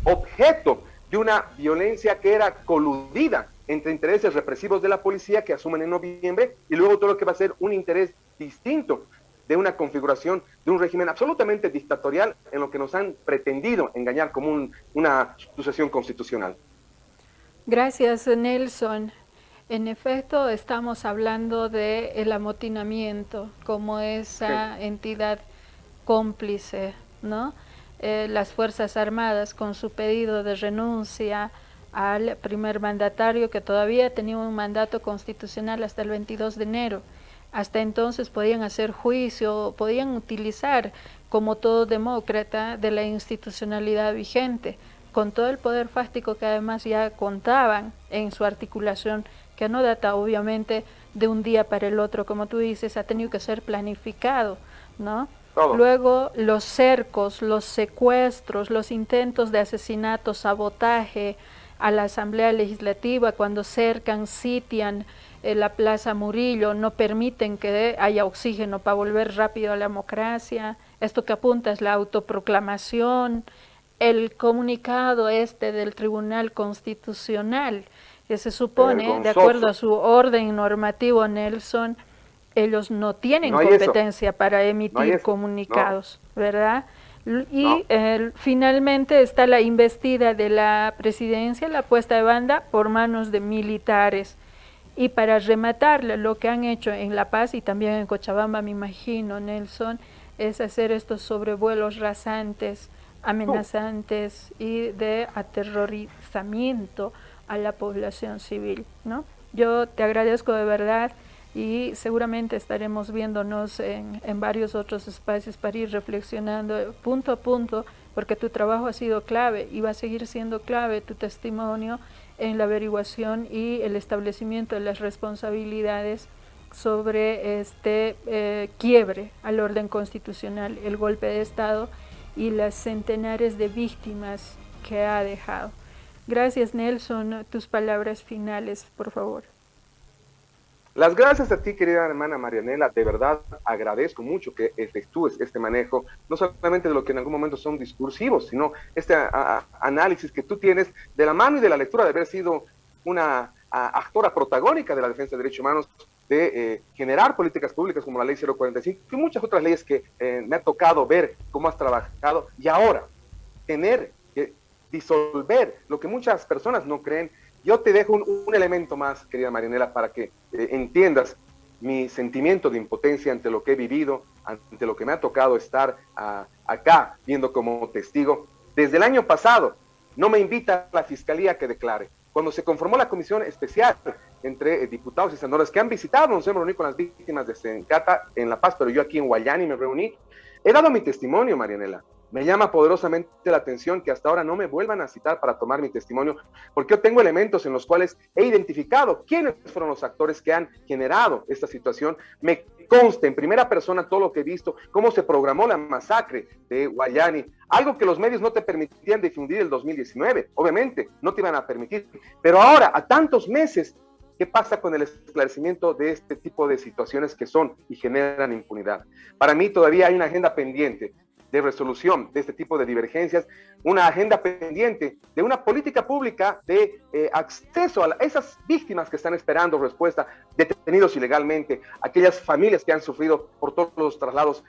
objeto de una violencia que era coludida entre intereses represivos de la policía que asumen en noviembre y luego todo lo que va a ser un interés distinto de una configuración de un régimen absolutamente dictatorial en lo que nos han pretendido engañar como una sucesión constitucional. Gracias, Nelson. En efecto, estamos hablando del amotinamiento como esa entidad cómplice, ¿no? Las Fuerzas Armadas con su pedido de renuncia al primer mandatario que todavía tenía un mandato constitucional hasta el 22 de enero. Hasta entonces podían hacer juicio, podían utilizar, como todo demócrata, de la institucionalidad vigente, con todo el poder fáctico que además ya contaban en su articulación, que no data obviamente de un día para el otro, como tú dices, ha tenido que ser planificado, ¿no? Todo. Luego los cercos, los secuestros, los intentos de asesinato, sabotaje a la Asamblea Legislativa cuando cercan, sitian la Plaza Murillo, no permiten que haya oxígeno para volver rápido a la democracia. Esto que apunta es la autoproclamación, el comunicado del Tribunal Constitucional, que se supone, de acuerdo a su orden normativo, Nelson, ellos no tienen competencia para emitir comunicados, ¿verdad? Y finalmente está la investida de la presidencia, la puesta de banda por manos de militares. Y para rematar, lo que han hecho en La Paz y también en Cochabamba, me imagino, Nelson, es hacer estos sobrevuelos rasantes, amenazantes y de aterrorizamiento a la población civil, ¿no? Yo te agradezco de verdad y seguramente estaremos viéndonos en varios otros espacios para ir reflexionando punto a punto, porque tu trabajo ha sido clave y va a seguir siendo clave tu testimonio en la averiguación y el establecimiento de las responsabilidades sobre este quiebre al orden constitucional, el golpe de Estado y las centenares de víctimas que ha dejado. Gracias, Nelson. Tus palabras finales, por favor. Las gracias a ti, querida hermana Marianela, de verdad agradezco mucho que efectúes este manejo, no solamente de lo que en algún momento son discursivos, sino este análisis que tú tienes de la mano y de la lectura de haber sido una actora protagónica de la defensa de derechos humanos, de generar políticas públicas como la Ley 045 y muchas otras leyes que me ha tocado ver cómo has trabajado, y ahora tener que disolver lo que muchas personas no creen. Yo te dejo un elemento más, querida Marianela, para que entiendas mi sentimiento de impotencia ante lo que he vivido, ante lo que me ha tocado estar acá viendo como testigo. Desde el año pasado no me invita la Fiscalía que declare. Cuando se conformó la comisión especial entre diputados y senadores que han visitado, nos hemos reunido con las víctimas de Sencata en La Paz, pero yo aquí en Guayani me reuní, he dado mi testimonio, Marianela. Me llama poderosamente la atención que hasta ahora no me vuelvan a citar para tomar mi testimonio, porque yo tengo elementos en los cuales he identificado quiénes fueron los actores que han generado esta situación. Me consta en primera persona todo lo que he visto, cómo se programó la masacre de Guayani, algo que los medios no te permitían difundir el 2019, obviamente, no te iban a permitir. Pero ahora, a tantos meses, ¿qué pasa con el esclarecimiento de este tipo de situaciones que son y generan impunidad? Para mí todavía hay una agenda pendiente de resolución de este tipo de divergencias, una agenda pendiente de una política pública de acceso a esas víctimas que están esperando respuesta, detenidos ilegalmente, aquellas familias que han sufrido por todos los traslados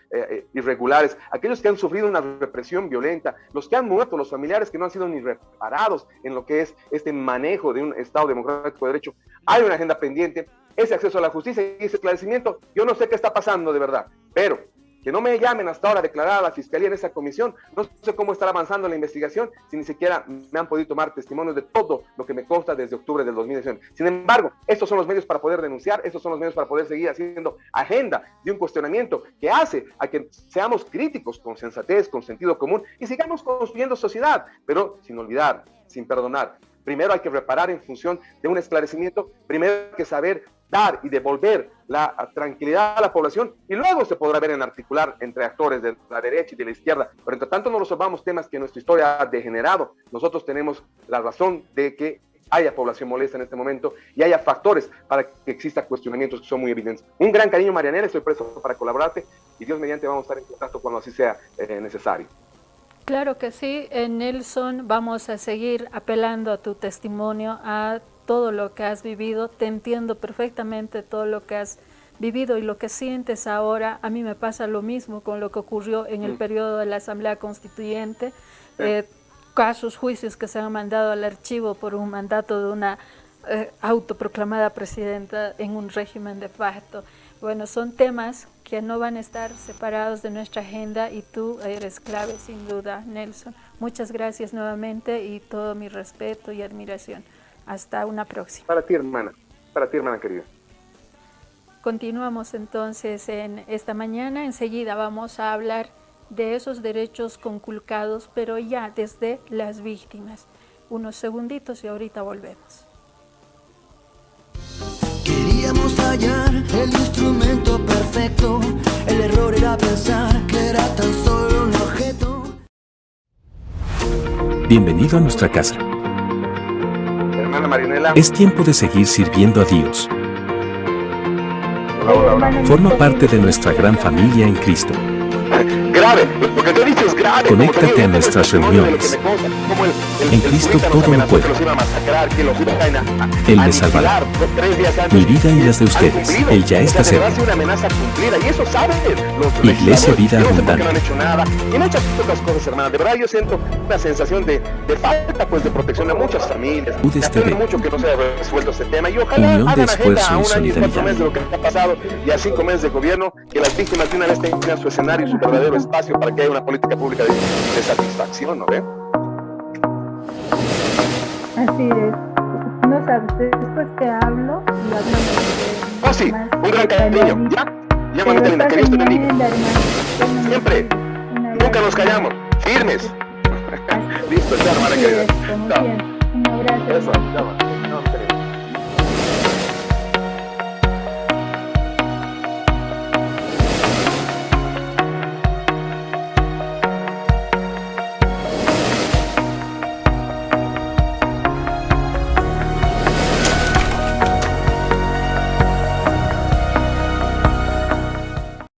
irregulares, aquellos que han sufrido una represión violenta, los que han muerto, los familiares que no han sido ni reparados en lo que es este manejo de un Estado democrático de derecho. Hay una agenda pendiente, ese acceso a la justicia y ese esclarecimiento. Yo no sé qué está pasando de verdad, pero Que no me llamen hasta ahora a declarar a la Fiscalía en esa comisión. No sé cómo estará avanzando la investigación si ni siquiera me han podido tomar testimonios de todo lo que me consta desde octubre del 2019. Sin embargo, estos son los medios para poder denunciar, estos son los medios para poder seguir haciendo agenda de un cuestionamiento que hace a que seamos críticos con sensatez, con sentido común y sigamos construyendo sociedad, pero sin olvidar, sin perdonar. Primero hay que reparar en función de un esclarecimiento, primero hay que saber dar y devolver la tranquilidad a la población y luego se podrá ver en articular entre actores de la derecha y de la izquierda. Pero entre tanto no resolvamos temas que nuestra historia ha degenerado. Nosotros tenemos la razón de que haya población molesta en este momento y haya factores para que exista cuestionamientos que son muy evidentes. Un gran cariño, Marianela, estoy presto para colaborarte y Dios mediante vamos a estar en contacto cuando así sea necesario. Claro que sí, Nelson, vamos a seguir apelando a tu testimonio, a todo lo que has vivido. Te entiendo perfectamente todo lo que has vivido y lo que sientes ahora. A mí me pasa lo mismo con lo que ocurrió en el periodo de la Asamblea Constituyente, casos, juicios que se han mandado al archivo por un mandato de una autoproclamada presidenta en un régimen de facto. Bueno, son temas que no van a estar separados de nuestra agenda y tú eres clave sin duda, Nelson. Muchas gracias nuevamente y todo mi respeto y admiración. Hasta una próxima. Para ti, hermana querida. Continuamos entonces en esta mañana. Enseguida vamos a hablar de esos derechos conculcados, pero ya desde las víctimas. Unos segunditos y ahorita volvemos. Queríamos hallar el instrumento perfecto. El error era pensar que era tan solo un objeto. Bienvenido a nuestra casa. Hermana Marianela. Es tiempo de seguir sirviendo a Dios. Hola. Forma parte de nuestra gran familia en Cristo. Grave, lo que te he dicho es grave. Conéctate a nuestras reuniones. En Cristo todo lo puedo. Él me salvará. Mi vida y las de ustedes. Él ya está cerca. Iglesia Vida Abundante. Y muchas otras cosas, hermana. De verdad yo siento una sensación de falta pues de protección a muchas familias. UDES TV. Mucho que no se haya resuelto este tema y ojalá Unión de hagan agenda esfuerzo a y un año y 4 solidaridad. meses de lo que ha pasado y a 5 meses de gobierno, que las víctimas de una vez tengan su escenario y su verdadero espacio para que haya una política pública de satisfacción, ¿no ve? Así es. No sabes, después te hablo y hablamos de... Oh sí, un gran cariño, ¿ya? Ya, mamita linda, que Dios te bendiga. Siempre, nunca nos callamos, firmes. Listo, ya, hermana querida. Chao. Un abrazo. Eso, ya, no, creo.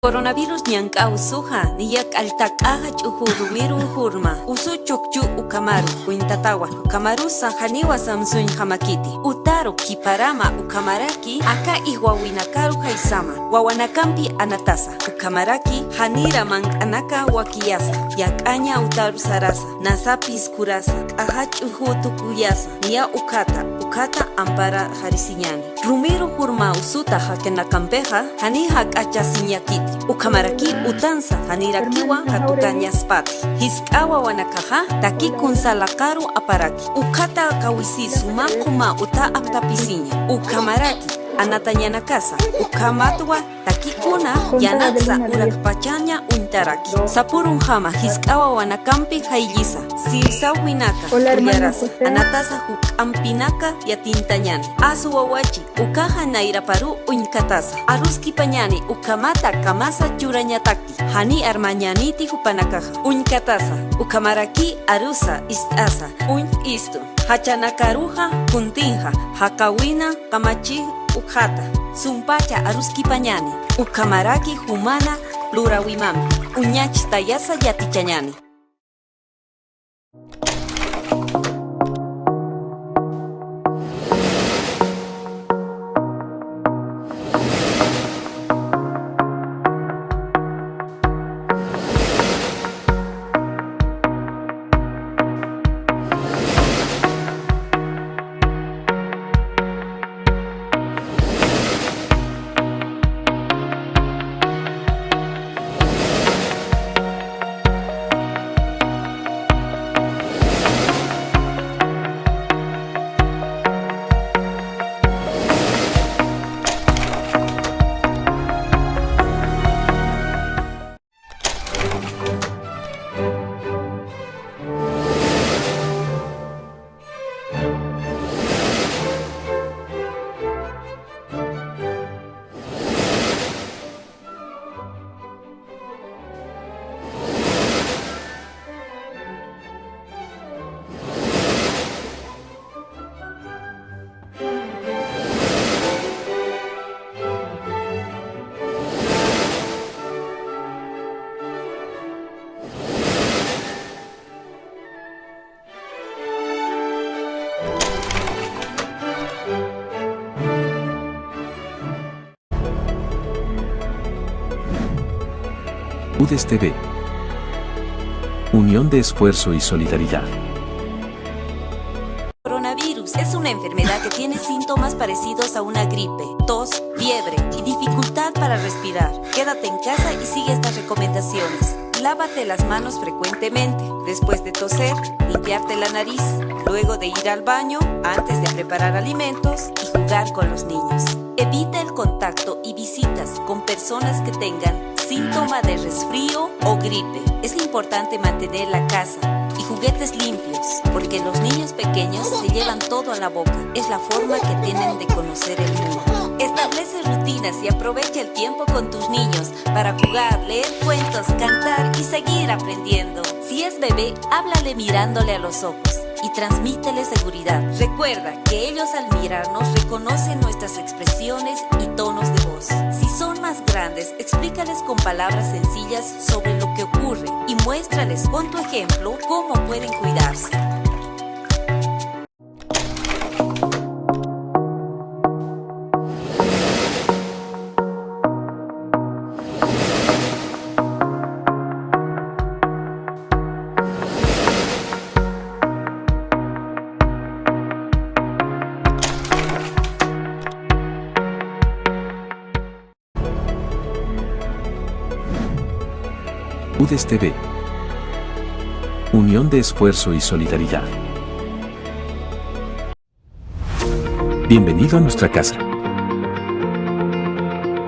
Coronavirus ñank'aw suja niyak altak'aja ch'uju rumiru hurma usu chukchu ukamaru kuintatawa ukamaru sanjaniwa samsun hamakiti utaru kiparama ukamaraki aka ihwawinakaru haisama wawanakampi anatasa ukamaraki hanira mankanaka wakiyasa yak'aña utaru sarasa nasapis kurasa k'aja ch'uju tukuyasa niya ukata ampara harisiñani rumiru hurma usuta hakenakampeja hani hak'achasiñakiti ukamaraki utansa hanirakiwa hatukañaspati hisk'awa wanakaja takikun salakaru aparaki ukata kawisi sumakuma uta aptapisiña ukamaraki anatañanakasa ukamatwa takikuna yanatsa urakpachaña untaraki sapurun hama hisk'awa wanakampi haylisa sirsawinaka uyarasa anatasa huk'ampinaka yatintañani asu wawachi ukaja nairaparu uñkatasa aruskipañani ukamata kamasa churañataki hani armañaniti hupanakaja uñkatasa ukamaraki arusa ist'asa uñ istu hachanakaruja kuntinja hakawina kamachi ukata sumpacha aruskipañani ukamaraki humana lurawimampi uñachi tayasa yatichañani. UDES TV. Unión de esfuerzo y solidaridad. Coronavirus es una enfermedad que tiene síntomas parecidos a una gripe, tos, fiebre y dificultad para respirar. Quédate en casa y sigue estas recomendaciones. Lávate las manos frecuentemente, después de toser, limpiarte la nariz, luego de ir al baño, antes de preparar alimentos y jugar con los niños. Evita el contacto y visitas con personas que tengan síntoma de resfrío o gripe. Es importante mantener la casa y juguetes limpios, porque los niños pequeños se llevan todo a la boca. Es la forma que tienen de conocer el mundo. Establece rutinas y aprovecha el tiempo con tus niños para jugar, leer cuentos, cantar y seguir aprendiendo. Si es bebé, háblale mirándole a los ojos y transmítele seguridad. Recuerda que ellos al mirarnos reconocen nuestras expresiones y tonos de voz. Si son más grandes, explícales con palabras sencillas sobre lo que ocurre y muéstrales con tu ejemplo cómo pueden cuidarse. UDES TV. Unión de esfuerzo y solidaridad. Bienvenido a nuestra casa.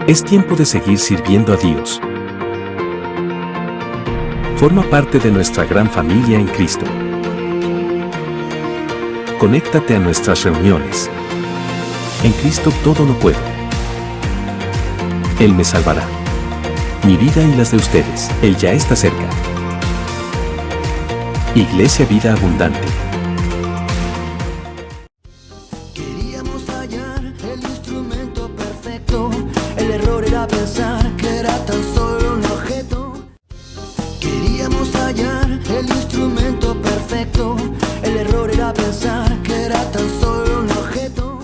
Es tiempo de seguir sirviendo a Dios. Forma parte de nuestra gran familia en Cristo. Conéctate a nuestras reuniones. En Cristo todo lo puedo. Él me salvará. Mi vida y las de ustedes, Él ya está cerca. Iglesia Vida Abundante. Queríamos hallar el instrumento perfecto. El error era pensar que era tan solo un objeto. Queríamos hallar el instrumento perfecto. El error era pensar que era tan solo un objeto.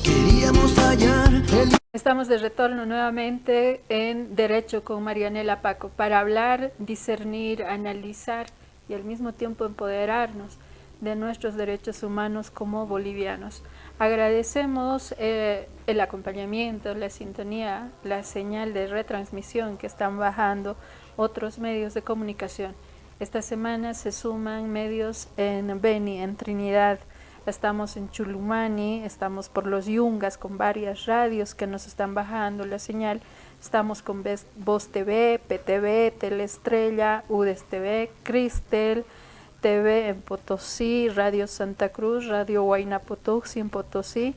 Queríamos hallar el... Estamos de retorno nuevamente en Derecho con Marianela Paco para hablar, discernir, analizar y al mismo tiempo empoderarnos de nuestros derechos humanos como bolivianos. Agradecemos el acompañamiento, la sintonía, la señal de retransmisión que están bajando otros medios de comunicación. Esta semana se suman medios en Beni, en Trinidad. Estamos en Chulumani, estamos por los Yungas con varias radios que nos están bajando la señal. Estamos con Voz TV, PTV, Teleestrella, UDES TV, Cristel TV en Potosí, Radio Santa Cruz, Radio Huayna Potosí en Potosí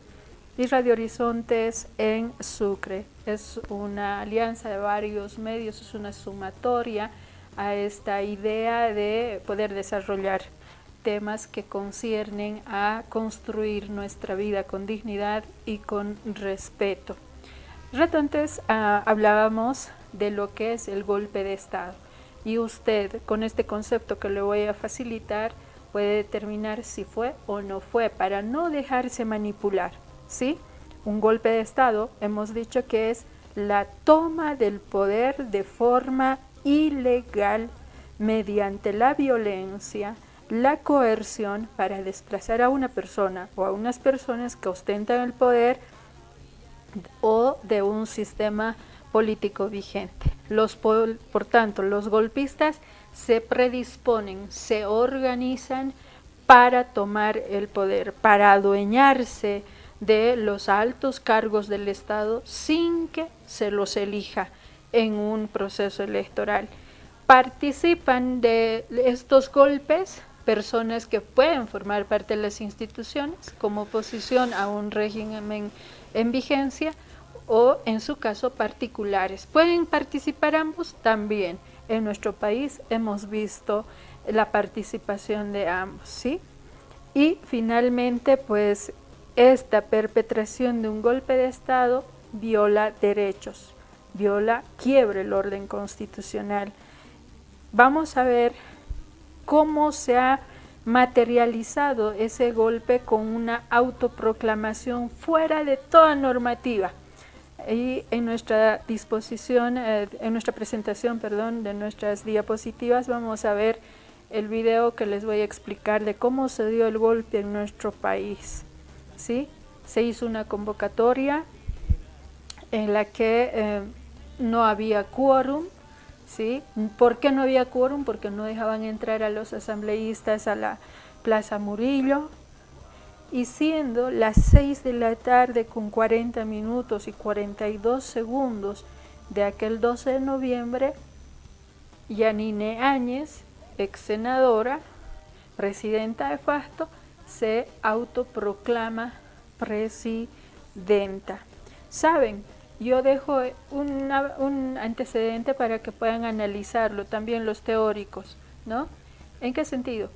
y Radio Horizontes en Sucre. Es una alianza de varios medios, es una sumatoria a esta idea de poder desarrollar temas que conciernen a construir nuestra vida con dignidad y con respeto. Entonces hablábamos de lo que es el golpe de Estado y usted con este concepto que le voy a facilitar puede determinar si fue o no fue para no dejarse manipular, ¿sí? Un golpe de Estado hemos dicho que es la toma del poder de forma ilegal mediante la violencia, la coerción para desplazar a una persona o a unas personas que ostentan el poder o de un sistema político vigente. Por tanto, los golpistas se predisponen, se organizan para tomar el poder, para adueñarse de los altos cargos del Estado sin que se los elija en un proceso electoral. Participan de estos golpes personas que pueden formar parte de las instituciones como oposición a un régimen en vigencia o en su caso particulares. ¿Pueden participar ambos? También. En nuestro país hemos visto la participación de ambos, ¿sí? Y finalmente, pues, esta perpetración de un golpe de Estado viola derechos, quiebra el orden constitucional. Vamos a ver cómo se ha materializado ese golpe con una autoproclamación fuera de toda normativa. Y en nuestra disposición, en nuestra presentación, perdón, de nuestras diapositivas, vamos a ver el video que les voy a explicar de cómo se dio el golpe en nuestro país, ¿sí? Se hizo una convocatoria en la que no había quórum, ¿sí? ¿Por qué no había quórum? Porque no dejaban entrar a los asambleístas a la Plaza Murillo, y siendo las 6 de la tarde con 40 minutos y 42 segundos de aquel 12 de noviembre, Yanine Áñez, ex senadora, presidenta de FASTO, se autoproclama presidenta. ¿Saben? Yo dejo un antecedente para que puedan analizarlo, también los teóricos, ¿no? ¿En qué sentido?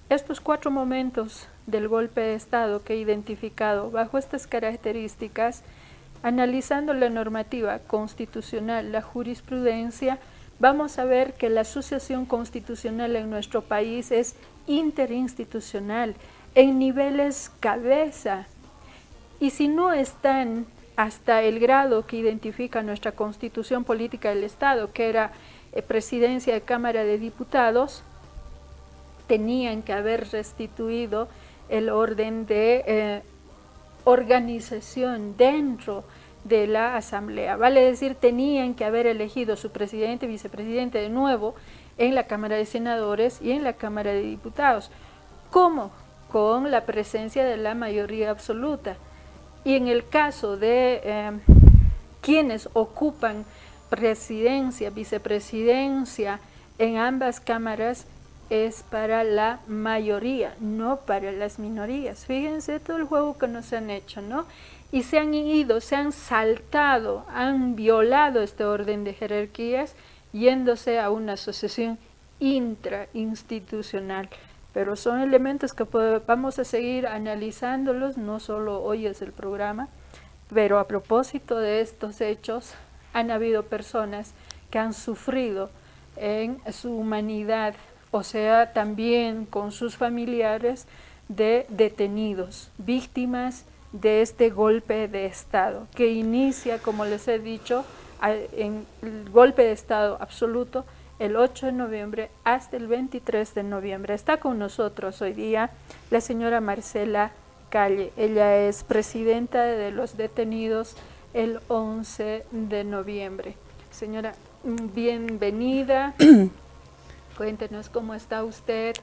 Estos 4 momentos del golpe de Estado que he identificado bajo estas características, analizando la normativa constitucional, la jurisprudencia, vamos a ver que la sucesión constitucional en nuestro país es interinstitucional, en niveles cabeza, y si no están hasta el grado que identifica nuestra Constitución Política del Estado, que era presidencia de Cámara de Diputados, tenían que haber restituido el orden de organización dentro de la Asamblea. Vale decir, tenían que haber elegido su presidente y vicepresidente de nuevo en la Cámara de Senadores y en la Cámara de Diputados. ¿Cómo? Con la presencia de la mayoría absoluta. Y en el caso de quienes ocupan presidencia, vicepresidencia en ambas cámaras, es para la mayoría, no para las minorías. Fíjense todo el juego que nos han hecho, ¿no? Y se han ido, se han saltado, han violado este orden de jerarquías, yéndose a una asociación intrainstitucional. Pero son elementos que vamos a seguir analizándolos, no solo hoy es el programa, pero a propósito de estos hechos, han habido personas que han sufrido en su humanidad, o sea, también con sus familiares de detenidos, víctimas de este golpe de Estado, que inicia, como les he dicho, en el golpe de Estado absoluto, el 8 de noviembre hasta el 23 de noviembre. Está con nosotros hoy día la señora Marcela Calle. Ella es presidenta de los detenidos el 11 de noviembre. Señora, bienvenida. Cuéntenos cómo está usted,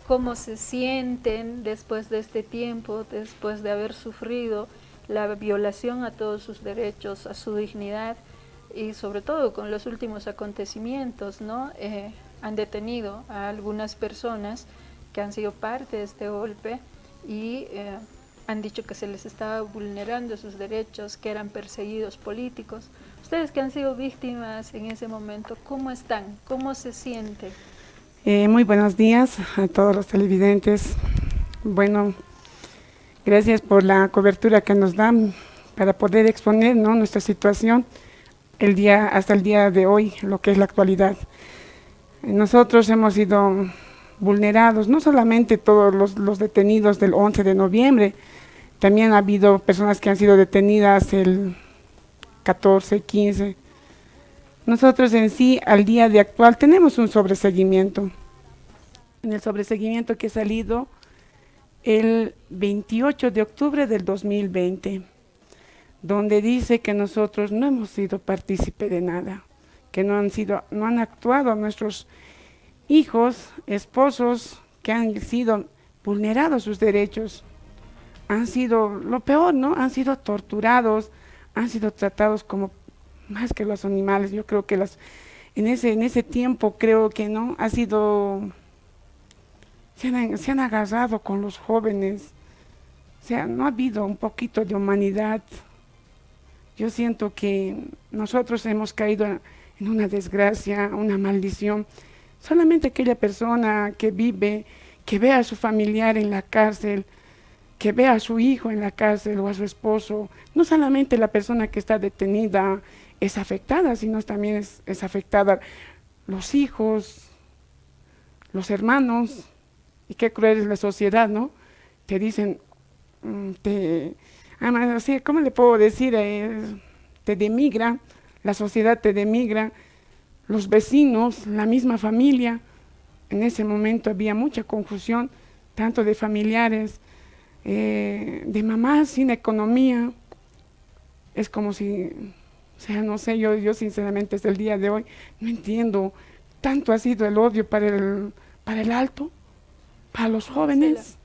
cómo se sienten después de este tiempo, después de haber sufrido la violación a todos sus derechos, a su dignidad, y sobre todo con los últimos acontecimientos, ¿no? Han detenido a algunas personas que han sido parte de este golpe y han dicho que se les estaba vulnerando sus derechos, que eran perseguidos políticos. Ustedes que han sido víctimas en ese momento, ¿cómo están? ¿Cómo se sienten? Muy buenos días a todos los televidentes. Bueno, gracias por la cobertura que nos dan para poder exponer, ¿no?, nuestra situación hasta el día de hoy, lo que es la actualidad. Nosotros hemos sido vulnerados, no solamente todos los detenidos del 11 de noviembre, también ha habido personas que han sido detenidas el 14, 15. Nosotros en sí, al día de actual, tenemos un sobreseguimiento. En el sobreseguimiento que ha salido el 28 de octubre del 2020, donde dice que nosotros no hemos sido partícipe de nada, que no han actuado nuestros hijos, esposos, que han sido vulnerados sus derechos, han sido lo peor, ¿no? Han sido torturados, han sido tratados como más que los animales. Yo creo que en ese tiempo creo que no ha sido, se han agarrado con los jóvenes, o sea, no ha habido un poquito de humanidad. Yo siento que nosotros hemos caído en una desgracia, una maldición. Solamente aquella persona que vive, que ve a su familiar en la cárcel, que ve a su hijo en la cárcel o a su esposo, no solamente la persona que está detenida es afectada, sino también es afectada los hijos, los hermanos, y qué cruel es la sociedad, ¿no? Te dicen, ¿cómo le puedo decir? te demigra, la sociedad te demigra, los vecinos, la misma familia. En ese momento había mucha confusión, tanto de familiares, de mamás sin economía. Es como si, o sea, no sé, yo sinceramente hasta el día de hoy no entiendo, tanto ha sido el odio para el alto, para los jóvenes.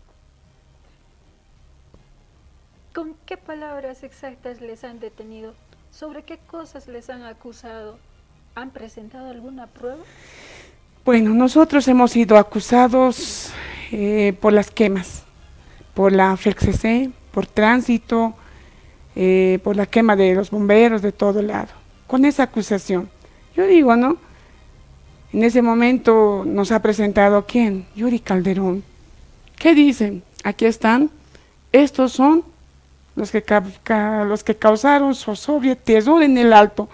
¿Con qué palabras exactas les han detenido? ¿Sobre qué cosas les han acusado? ¿Han presentado alguna prueba? Bueno, nosotros hemos sido acusados por las quemas, por la FELCC, por tránsito, por la quema de los bomberos de todo lado, con esa acusación. Yo digo, ¿no? En ese momento nos ha presentado, ¿quién? Yuri Calderón. ¿Qué dicen? Aquí están, estos son los que causaron zozobra y terror en el Alto.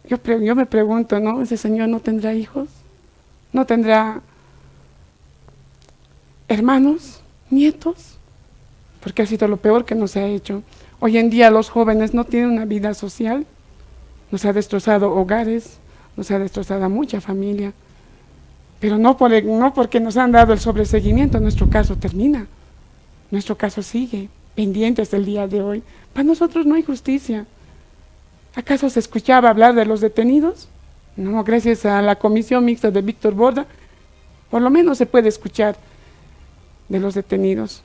Yo me pregunto, ¿no? ¿Ese señor no tendrá hijos? ¿No tendrá hermanos, nietos? Porque ha sido lo peor que nos ha hecho. Hoy en día los jóvenes no tienen una vida social, nos ha destrozado hogares, nos ha destrozado a mucha familia, pero no porque nos han dado el sobreseguimiento, nuestro caso termina, nuestro caso sigue pendiente hasta el día de hoy. Para nosotros no hay justicia. ¿Acaso se escuchaba hablar de los detenidos? No, gracias a la comisión mixta de Víctor Borda, por lo menos se puede escuchar de los detenidos.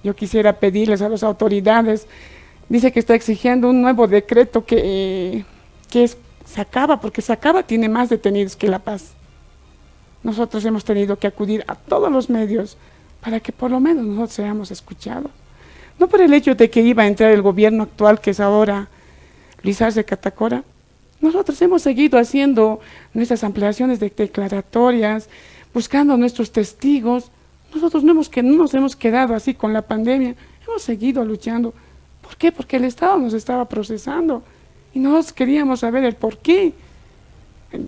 Yo quisiera pedirles a las autoridades, dice que está exigiendo un nuevo decreto que es Sacaba, porque Sacaba tiene más detenidos que La Paz. Nosotros hemos tenido que acudir a todos los medios para que por lo menos nosotros seamos escuchados. No por el hecho de que iba a entrar el gobierno actual, que es ahora Luis Arce Catacora. Nosotros hemos seguido haciendo nuestras ampliaciones de declaratorias, buscando nuestros testigos. Nosotros no nos hemos quedado así con la pandemia, hemos seguido luchando. ¿Por qué? Porque el Estado nos estaba procesando y nosotros queríamos saber el por qué.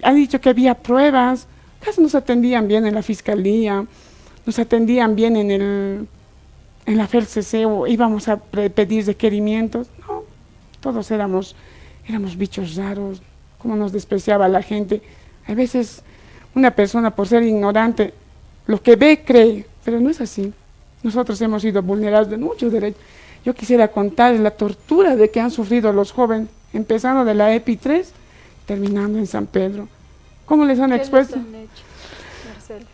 Ha dicho que había pruebas, casi nos atendían bien en la fiscalía, nos atendían bien en la FELCC o íbamos a pedir requerimientos. No, todos éramos bichos raros, cómo nos despreciaba la gente. A veces una persona por ser ignorante, lo que ve cree, pero no es así. Nosotros hemos sido vulnerados de muchos derechos. Yo quisiera contarles la tortura de que han sufrido los jóvenes, empezando de la EPI 3, terminando en San Pedro. ¿Cómo les han expuesto? ¿Qué les han hecho, Marcela?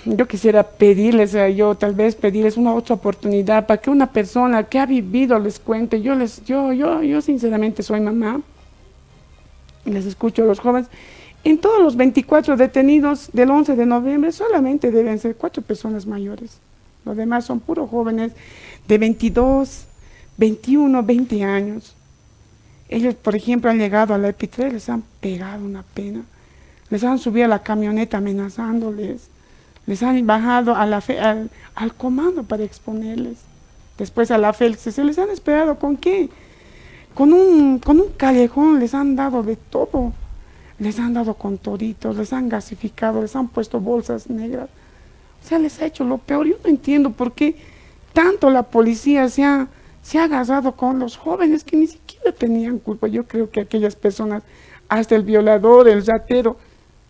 Yo quisiera pedirles, tal vez pedirles una otra oportunidad para que una persona que ha vivido les cuente. Yo sinceramente soy mamá, les escucho a los jóvenes. En todos los 24 detenidos del 11 de noviembre solamente deben ser 4 personas mayores. Los demás son puros jóvenes de 22, 21, 20 años. Ellos, por ejemplo, han llegado a la EPI3, les han pegado una pena. Les han subido a la camioneta amenazándoles. Les han bajado al comando para exponerles. Después a la FELCC, se les han esperado ¿con qué? Con un callejón, les han dado de todo. Les han dado con toritos, les han gasificado, les han puesto bolsas negras. O sea, les ha hecho lo peor. Yo no entiendo por qué tanto la policía se ha agarrado con los jóvenes que ni siquiera tenían culpa. Yo creo que aquellas personas, hasta el violador, el ratero,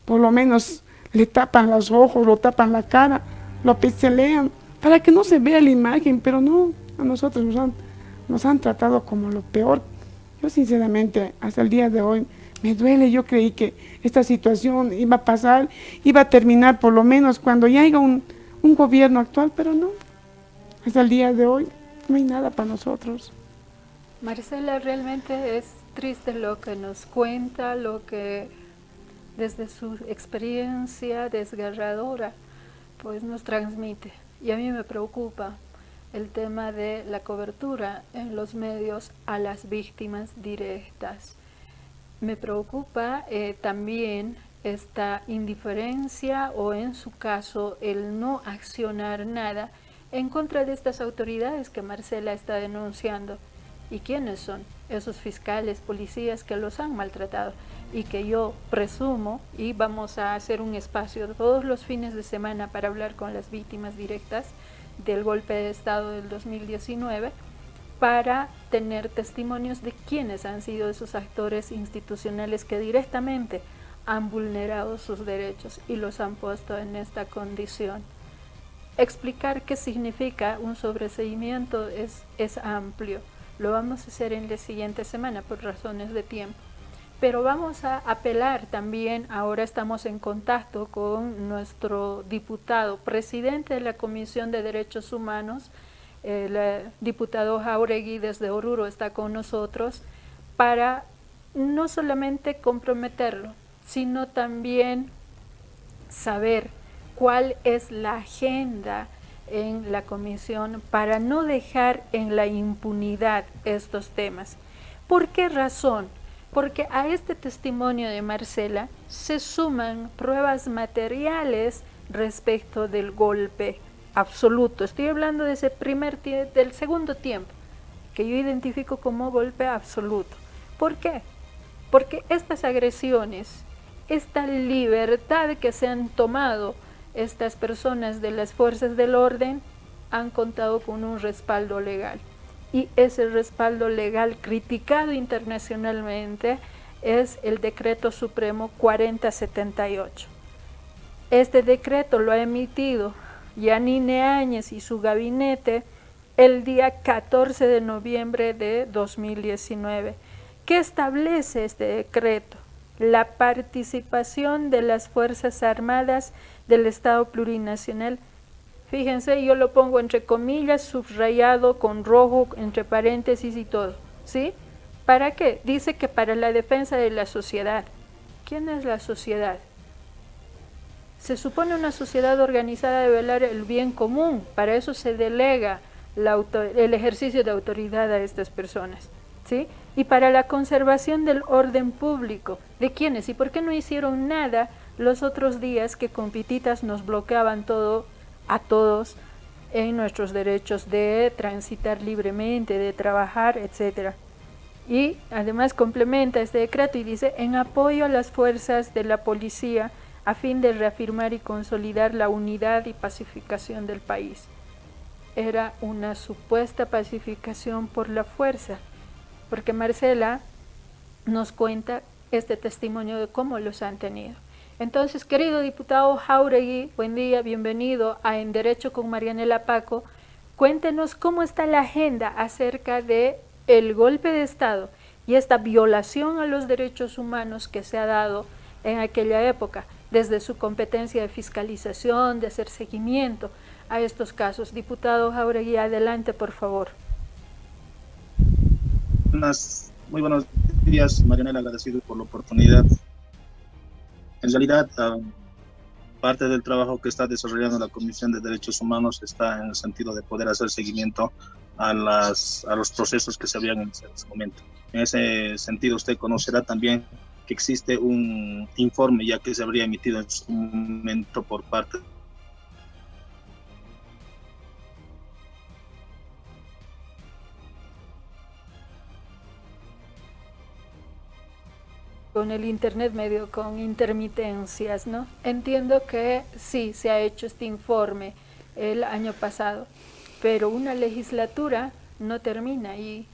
por lo menos le tapan los ojos, lo tapan la cara, lo pixelean, para que no se vea la imagen, pero no, a nosotros nos han tratado como lo peor. Yo sinceramente, hasta el día de hoy, me duele. Yo creí que esta situación iba a pasar, iba a terminar por lo menos cuando ya haya un gobierno actual, pero no. Hasta el día de hoy no hay nada para nosotros. Marcela, realmente es triste lo que nos cuenta, lo que desde su experiencia desgarradora pues nos transmite. Y a mí me preocupa el tema de la cobertura en los medios a las víctimas directas. Me preocupa también esta indiferencia o en su caso el no accionar nada en contra de estas autoridades que Marcela está denunciando. ¿Y quiénes son? Esos fiscales, policías que los han maltratado y que yo presumo, y vamos a hacer un espacio todos los fines de semana para hablar con las víctimas directas del golpe de Estado del 2019, para tener testimonios de quiénes han sido esos actores institucionales que directamente han vulnerado sus derechos y los han puesto en esta condición. Explicar qué significa un sobreseimiento es amplio. Lo vamos a hacer en la siguiente semana por razones de tiempo. Pero vamos a apelar también, ahora estamos en contacto con nuestro diputado, presidente de la Comisión de Derechos Humanos, el diputado Jáuregui desde Oruro está con nosotros, para no solamente comprometerlo, sino también saber cuál es la agenda en la comisión para no dejar en la impunidad estos temas. ¿Por qué razón? Porque a este testimonio de Marcela se suman pruebas materiales respecto del golpe absoluto. Estoy hablando de ese del segundo tiempo, que yo identifico como golpe absoluto. ¿Por qué? Porque estas agresiones, esta libertad que se han tomado estas personas de las fuerzas del orden, han contado con un respaldo legal. Y ese respaldo legal criticado internacionalmente es el Decreto Supremo 4078. Este decreto lo ha emitido Yanine Áñez y su gabinete el día 14 de noviembre de 2019. ¿Qué establece este decreto? La participación de las Fuerzas Armadas del Estado Plurinacional. Fíjense, yo lo pongo entre comillas, subrayado con rojo, entre paréntesis y todo, ¿sí? ¿Para qué? Dice que para la defensa de la sociedad. ¿Quién es la sociedad? Se supone una sociedad organizada de velar el bien común, para eso se delega el ejercicio de autoridad a estas personas, ¿sí? Y para la conservación del orden público. ¿De quiénes? ¿Y por qué no hicieron nada los otros días que con pititas nos bloqueaban todo a todos en nuestros derechos de transitar libremente, de trabajar, etcétera? Y además complementa este decreto y dice, en apoyo a las fuerzas de la policía a fin de reafirmar y consolidar la unidad y pacificación del país. Era una supuesta pacificación por la fuerza, porque Marcela nos cuenta este testimonio de cómo los han tenido. Entonces, querido diputado Jáuregui, buen día, bienvenido a En Derecho con Marianela Paco. Cuéntenos cómo está la agenda acerca de el golpe de Estado y esta violación a los derechos humanos que se ha dado en aquella época, desde su competencia de fiscalización, de hacer seguimiento a estos casos. Diputado Jáuregui, adelante, por favor. Muy buenos días, Marianela, agradecido por la oportunidad. En realidad, parte del trabajo que está desarrollando la Comisión de Derechos Humanos está en el sentido de poder hacer seguimiento a los procesos que se habían iniciado en ese momento. En ese sentido, usted conocerá también que existe un informe ya que se habría emitido en su momento por parte con el internet medio con intermitencias, ¿no? Entiendo que sí, se ha hecho este informe el año pasado, pero una legislatura no termina y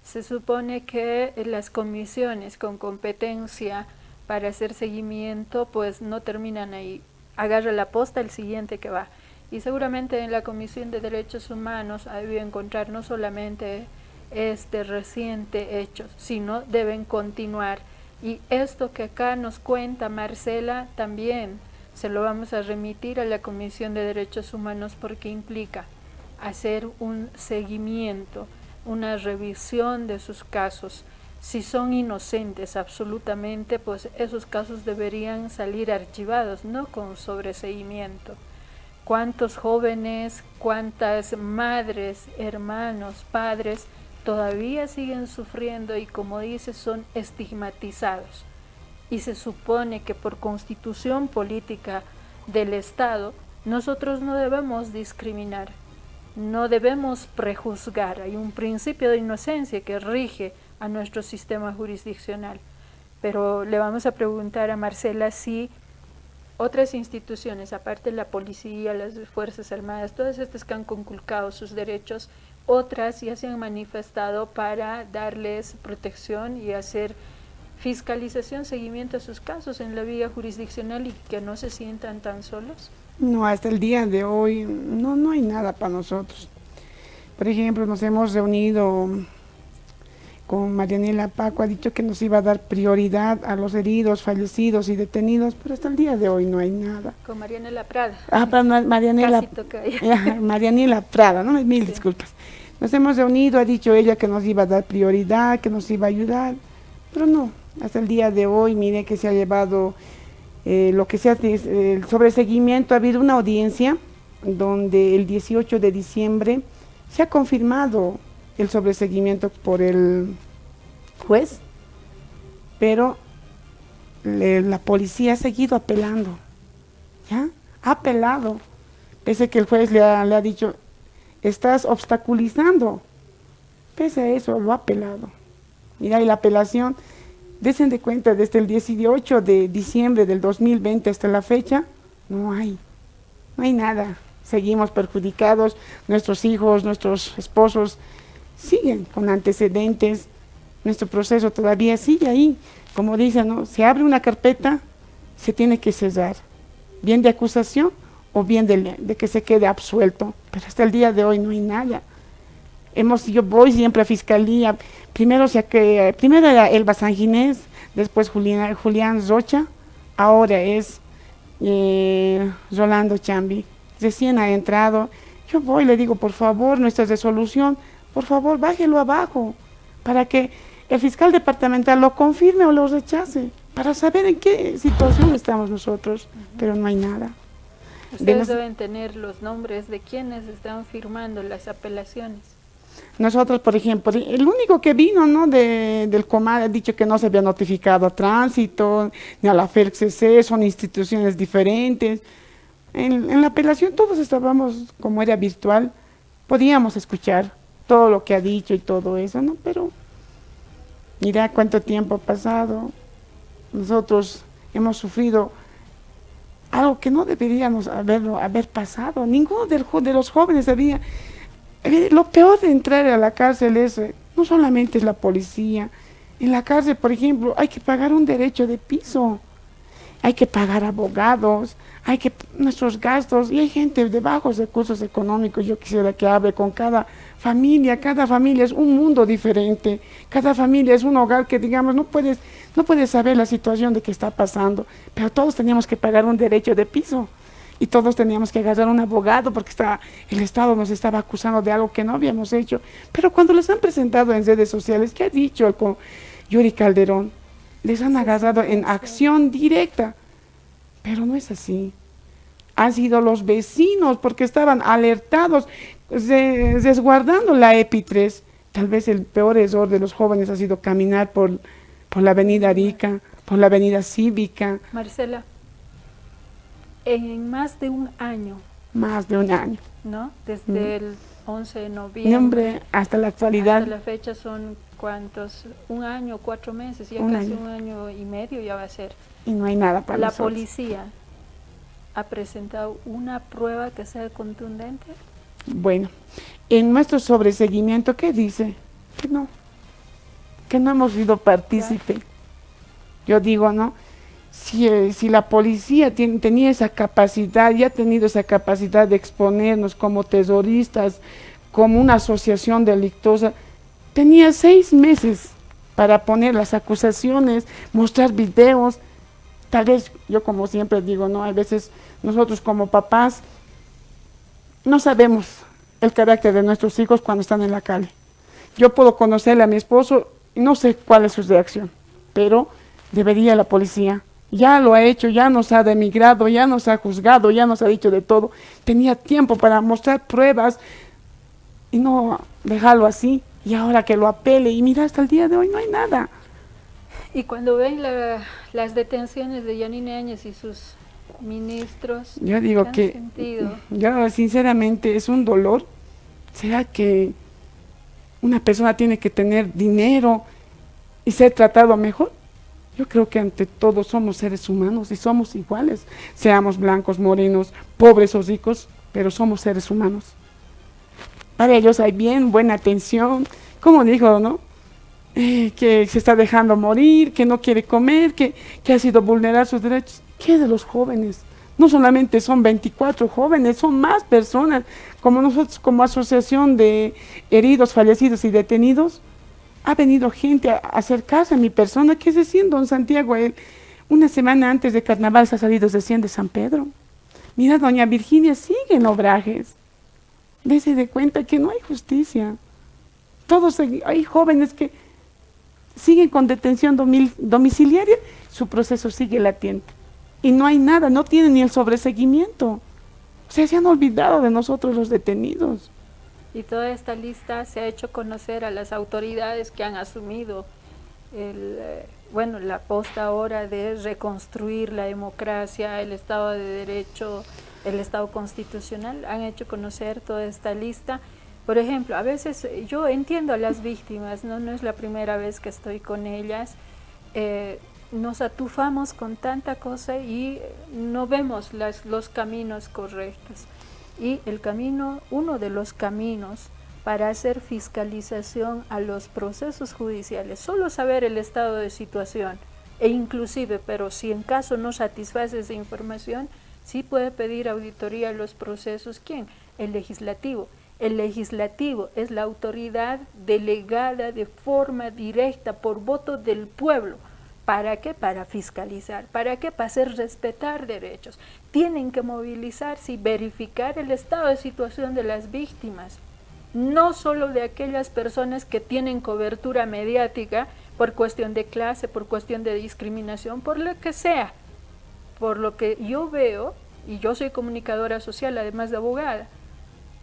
se supone que las comisiones con competencia para hacer seguimiento pues no terminan ahí, agarra la posta el siguiente que va. Y seguramente en la Comisión de Derechos Humanos ha debido encontrar no solamente este reciente hecho, sino deben continuar. Y esto que acá nos cuenta Marcela también se lo vamos a remitir a la Comisión de Derechos Humanos porque implica hacer un seguimiento, una revisión de sus casos. Si son inocentes absolutamente, pues esos casos deberían salir archivados, no con sobreseimiento. ¿Cuántos jóvenes, cuántas madres, hermanos, padres todavía siguen sufriendo y, como dice, son estigmatizados? Y se supone que por constitución política del Estado nosotros no debemos discriminar, no debemos prejuzgar. Hay un principio de inocencia que rige a nuestro sistema jurisdiccional. Pero le vamos a preguntar a Marcela si otras instituciones, aparte de la policía, las Fuerzas Armadas, todas estas que han conculcado sus derechos, otras ya se han manifestado para darles protección y hacer fiscalización, seguimiento a sus casos en la vía jurisdiccional y que no se sientan tan solos. No, hasta el día de hoy no hay nada para nosotros. Por ejemplo, nos hemos reunido con Marianela Paco, ha dicho que nos iba a dar prioridad a los heridos, fallecidos y detenidos, pero hasta el día de hoy no hay nada. Con Marianela Prada. Para Marianela, Marianela Prada, no, mil disculpas. Nos hemos reunido, ha dicho ella que nos iba a dar prioridad, que nos iba a ayudar, pero no, hasta el día de hoy, mire que se ha llevado lo que se hace, el sobreseguimiento. Ha habido una audiencia donde el 18 de diciembre se ha confirmado el sobreseguimiento por el juez, pero la policía ha seguido apelando, ¿ya? Ha apelado, pese a que el juez le ha dicho, estás obstaculizando, pese a eso lo ha apelado. Mira, y la apelación, desen de cuenta, desde el 18 de diciembre del 2020 hasta la fecha, no hay nada. Seguimos perjudicados, nuestros hijos, nuestros esposos siguen con antecedentes, nuestro proceso todavía sigue ahí. Como dicen, ¿no? Se abre una carpeta, se tiene que cerrar, bien de acusación o bien de que se quede absuelto, pero hasta el día de hoy no hay nada. Yo voy siempre a fiscalía, primero era Elba Sanginés, después Julián Rocha, ahora es Rolando Chambi, recién ha entrado. Yo voy, le digo, por favor, nuestra resolución, por favor, bájelo abajo, para que el fiscal departamental lo confirme o lo rechace, para saber en qué situación estamos nosotros, pero no hay nada. Ustedes deben tener los nombres de quienes están firmando las apelaciones. Nosotros, por ejemplo, el único que vino, ¿no?, del Comar ha dicho que no se había notificado a Tránsito, ni a la FELCC, son instituciones diferentes. En la apelación todos estábamos, como era virtual, podíamos escuchar todo lo que ha dicho y todo eso, ¿no? Pero mira cuánto tiempo ha pasado. Nosotros hemos sufrido algo que no deberíamos haber pasado. Ninguno de los jóvenes había. Lo peor de entrar a la cárcel no solamente es la policía. En la cárcel, por ejemplo, hay que pagar un derecho de piso, hay que pagar abogados, nuestros gastos, y hay gente de bajos recursos económicos. Yo quisiera que hable con cada familia es un mundo diferente, cada familia es un hogar que, digamos, no puedes saber la situación de que está pasando, pero todos teníamos que pagar un derecho de piso, y todos teníamos que agarrar un abogado porque el Estado nos estaba acusando de algo que no habíamos hecho. Pero cuando les han presentado en redes sociales, ¿qué ha dicho Yuri Calderón? Les han agarrado en acción directa, pero no es así. Han sido los vecinos porque estaban alertados, resguardando la EPI 3. Tal vez el peor error de los jóvenes ha sido caminar por la avenida Arica, por la avenida Cívica. Marcela, en más de un año. Más de un año. ¿No? Desde el 11 de noviembre hasta la actualidad. Hasta la fecha son ¿cuántos? Un año, 4 meses, ya un año y medio ya va a ser. Y no hay nada para ¿La nosotros. policía ha presentado una prueba que sea contundente? Bueno, en nuestro sobreseguimiento, ¿qué dice? Que no hemos sido partícipe. Claro. Yo digo, ¿no? Si la policía tenía esa capacidad, y ha tenido esa capacidad de exponernos como terroristas, como una asociación delictuosa, tenía 6 meses para poner las acusaciones, mostrar videos. Tal vez, yo como siempre digo, ¿no? A veces nosotros como papás no sabemos el carácter de nuestros hijos cuando están en la calle. Yo puedo conocerle a mi esposo y no sé cuál es su reacción, pero debería la policía. Ya lo ha hecho, ya nos ha denigrado, ya nos ha juzgado, ya nos ha dicho de todo. Tenía tiempo para mostrar pruebas y no dejarlo así. Y ahora que lo apele, y mira, hasta el día de hoy no hay nada. Y cuando ven las detenciones de Yanine Áñez y sus ministros, yo digo que, yo sinceramente es un dolor. ¿Será que una persona tiene que tener dinero y ser tratado mejor? Yo creo que ante todo somos seres humanos y somos iguales, seamos blancos, morenos, pobres o ricos, pero somos seres humanos. Para ellos hay bien buena atención, como dijo, ¿no? Que se está dejando morir, que no quiere comer, que ha sido vulnerar sus derechos. ¿Qué de los jóvenes? No solamente son 24 jóvenes, son más personas. Como nosotros, como asociación de heridos, fallecidos y detenidos, ha venido gente a acercarse a mi persona. ¿Qué se siente, don Santiago? Él, una semana antes de carnaval se ha salido recién de San Pedro. Mira, doña Virginia sigue en Obrajes. Dese de cuenta que no hay justicia. Todos hay jóvenes que siguen con detención domiciliaria, su proceso sigue latente. Y no hay nada, no tienen ni el sobreseguimiento. O sea, se han olvidado de nosotros los detenidos. Y toda esta lista se ha hecho conocer a las autoridades que han asumido la posta ahora de reconstruir la democracia, el Estado de Derecho, el Estado constitucional. Han hecho conocer toda esta lista. Por ejemplo, a veces yo entiendo a las víctimas, no es la primera vez que estoy con ellas, nos atufamos con tanta cosa y no vemos los caminos correctos. Y uno de los caminos para hacer fiscalización a los procesos judiciales, solo saber el estado de situación, e inclusive, pero si en caso no satisface esa información, sí puede pedir auditoría a los procesos. ¿Quién? El legislativo. El legislativo es la autoridad delegada de forma directa por voto del pueblo. ¿Para qué? Para fiscalizar. ¿Para qué? Para hacer respetar derechos. Tienen que movilizarse y verificar el estado de situación de las víctimas, no solo de aquellas personas que tienen cobertura mediática por cuestión de clase, por cuestión de discriminación, por lo que sea. Por lo que yo veo, y yo soy comunicadora social, además de abogada,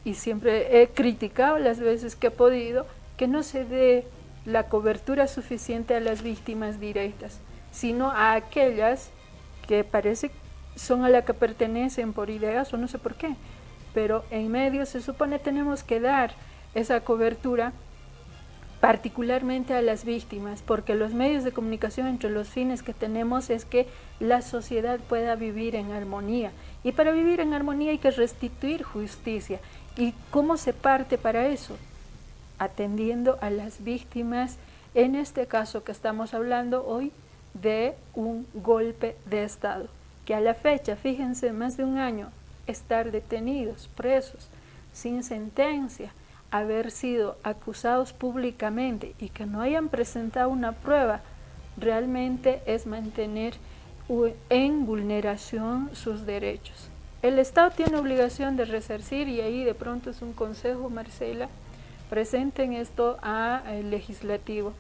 y siempre he criticado las veces que he podido que no se dé la cobertura suficiente a las víctimas directas, sino a aquellas que parece son a la que pertenecen por ideas o no sé por qué, pero en medio se supone tenemos que dar esa cobertura particularmente a las víctimas, porque los medios de comunicación, entre los fines que tenemos es que la sociedad pueda vivir en armonía, y para vivir en armonía hay que restituir justicia. ¿Y cómo se parte para eso? Atendiendo a las víctimas, en este caso que estamos hablando hoy, de un golpe de Estado, que a la fecha, fíjense, más de un año, estar detenidos, presos, sin sentencia, haber sido acusados públicamente y que no hayan presentado una prueba, realmente es mantener en vulneración sus derechos. El Estado tiene obligación de resarcir, y ahí de pronto es un consejo, Marcela, presenten esto al legislativo.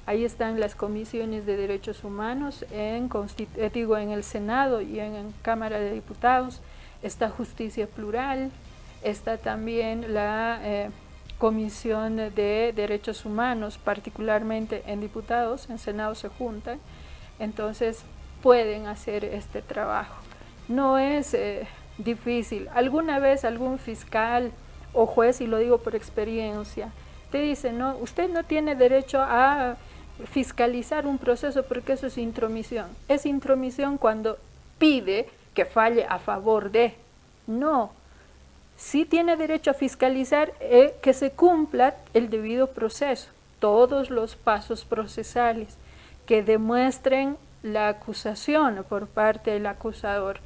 Ahí están las comisiones de derechos humanos en el Senado y en Cámara de Diputados, está justicia plural, está también la Comisión de Derechos Humanos, particularmente en diputados, en Senado se juntan, entonces pueden hacer este trabajo. No es difícil. Alguna vez algún fiscal o juez, y lo digo por experiencia, te dice, no, usted no tiene derecho a fiscalizar un proceso porque eso es intromisión. Es intromisión cuando pide que falle a favor de. No, sí tiene derecho a fiscalizar que se cumpla el debido proceso, todos los pasos procesales que demuestren la acusación por parte del acusador,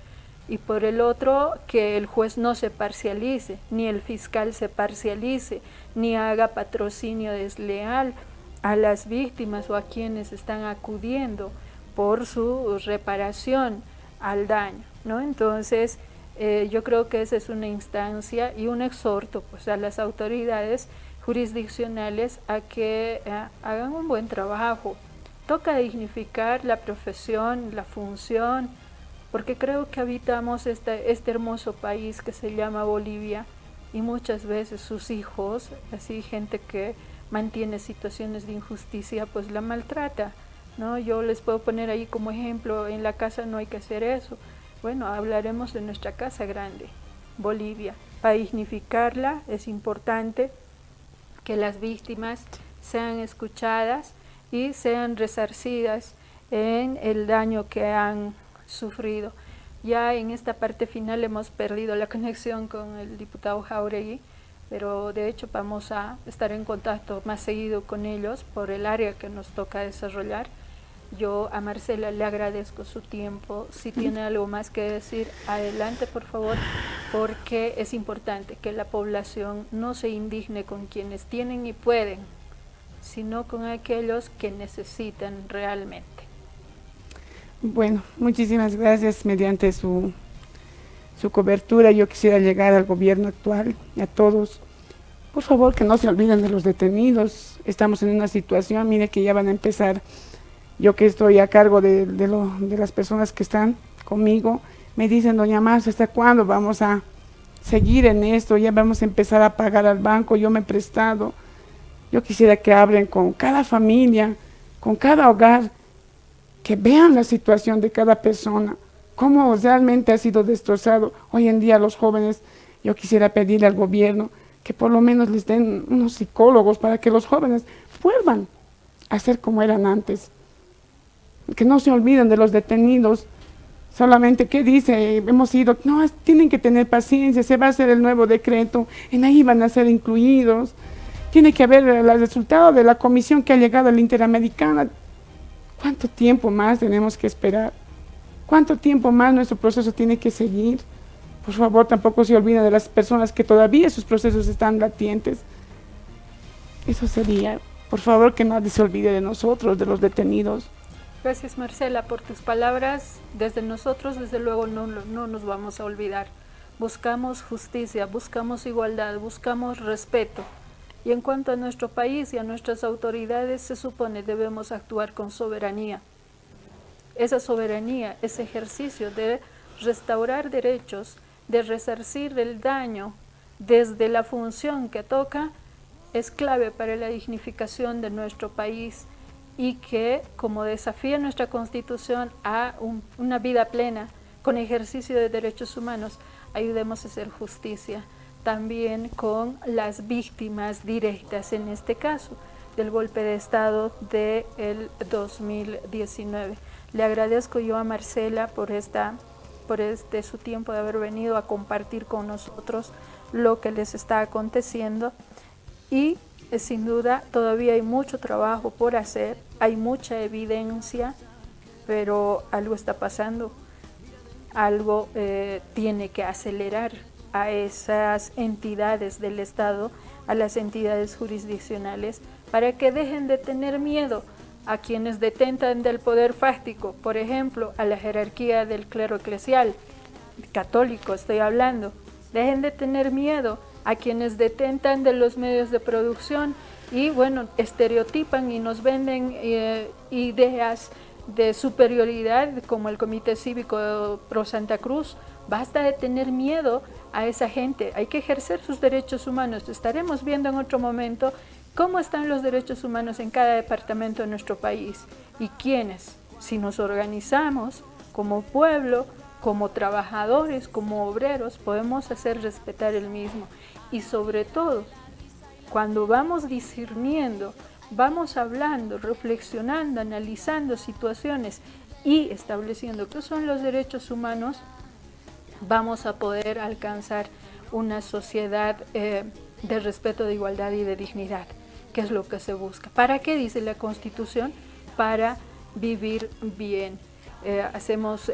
y por el otro que el juez no se parcialice, ni el fiscal se parcialice, ni haga patrocinio desleal a las víctimas o a quienes están acudiendo por su reparación al daño, ¿no? Entonces, yo creo que esa es una instancia y un exhorto pues, a las autoridades jurisdiccionales a que hagan un buen trabajo. Toca dignificar la profesión, la función, porque creo que habitamos este hermoso país que se llama Bolivia, y muchas veces sus hijos, así gente que mantiene situaciones de injusticia, pues la maltrata, ¿no? Yo les puedo poner ahí como ejemplo, en la casa no hay que hacer eso. Bueno, hablaremos de nuestra casa grande, Bolivia. Para dignificarla es importante que las víctimas sean escuchadas y sean resarcidas en el daño que han sufrido. Ya en esta parte final hemos perdido la conexión con el diputado Jáuregui, pero de hecho vamos a estar en contacto más seguido con ellos por el área que nos toca desarrollar. Yo a Marcela le agradezco su tiempo. Si tiene algo más que decir, adelante por favor, porque es importante que la población no se indigne con quienes tienen y pueden, sino con aquellos que necesitan realmente. Bueno, muchísimas gracias. Mediante su cobertura yo quisiera llegar al gobierno actual y a todos. Por favor, que no se olviden de los detenidos. Estamos en una situación, mire que ya van a empezar. Yo que estoy a cargo de las personas que están conmigo, me dicen, doña Marcia, ¿hasta cuándo vamos a seguir en esto? Ya vamos a empezar a pagar al banco, yo me he prestado. Yo quisiera que hablen con cada familia, con cada hogar, que vean la situación de cada persona, cómo realmente ha sido destrozado. Hoy en día los jóvenes, yo quisiera pedirle al gobierno que por lo menos les den unos psicólogos para que los jóvenes vuelvan a ser como eran antes. Que no se olviden de los detenidos. Solamente, ¿qué dice? Hemos ido, no, tienen que tener paciencia, se va a hacer el nuevo decreto, en ahí van a ser incluidos. Tiene que haber el resultado de la comisión que ha llegado a la Interamericana. ¿Cuánto tiempo más tenemos que esperar? ¿Cuánto tiempo más nuestro proceso tiene que seguir? Por favor, tampoco se olviden de las personas que todavía sus procesos están latientes. Eso sería, por favor, que nadie se olvide de nosotros, de los detenidos. Gracias, Marcela, por tus palabras. Desde nosotros, desde luego, no nos vamos a olvidar. Buscamos justicia, buscamos igualdad, buscamos respeto. Y en cuanto a nuestro país y a nuestras autoridades, se supone debemos actuar con soberanía. Esa soberanía, ese ejercicio de restaurar derechos, de resarcir el daño desde la función que toca, es clave para la dignificación de nuestro país y que, como desafía nuestra Constitución a una vida plena con ejercicio de derechos humanos, ayudemos a hacer justicia también con las víctimas directas, en este caso, del golpe de Estado del 2019. Le agradezco yo a Marcela por su tiempo de haber venido a compartir con nosotros lo que les está aconteciendo y sin duda todavía hay mucho trabajo por hacer, hay mucha evidencia, pero algo está pasando, algo tiene que acelerar a esas entidades del Estado, a las entidades jurisdiccionales, para que dejen de tener miedo a quienes detentan del poder fáctico, por ejemplo, a la jerarquía del clero eclesial, católico estoy hablando, dejen de tener miedo a quienes detentan de los medios de producción y bueno, estereotipan y nos venden ideas de superioridad como el Comité Cívico Pro Santa Cruz. Basta de tener miedo a esa gente, hay que ejercer sus derechos humanos. Estaremos viendo en otro momento cómo están los derechos humanos en cada departamento de nuestro país y quiénes, si nos organizamos como pueblo, como trabajadores, como obreros, podemos hacer respetar el mismo. Y sobre todo, cuando vamos discerniendo, vamos hablando, reflexionando, analizando situaciones y estableciendo qué son los derechos humanos, vamos a poder alcanzar una sociedad de respeto, de igualdad y de dignidad, que es lo que se busca. ¿Para qué dice la Constitución? Para vivir bien. Hacemos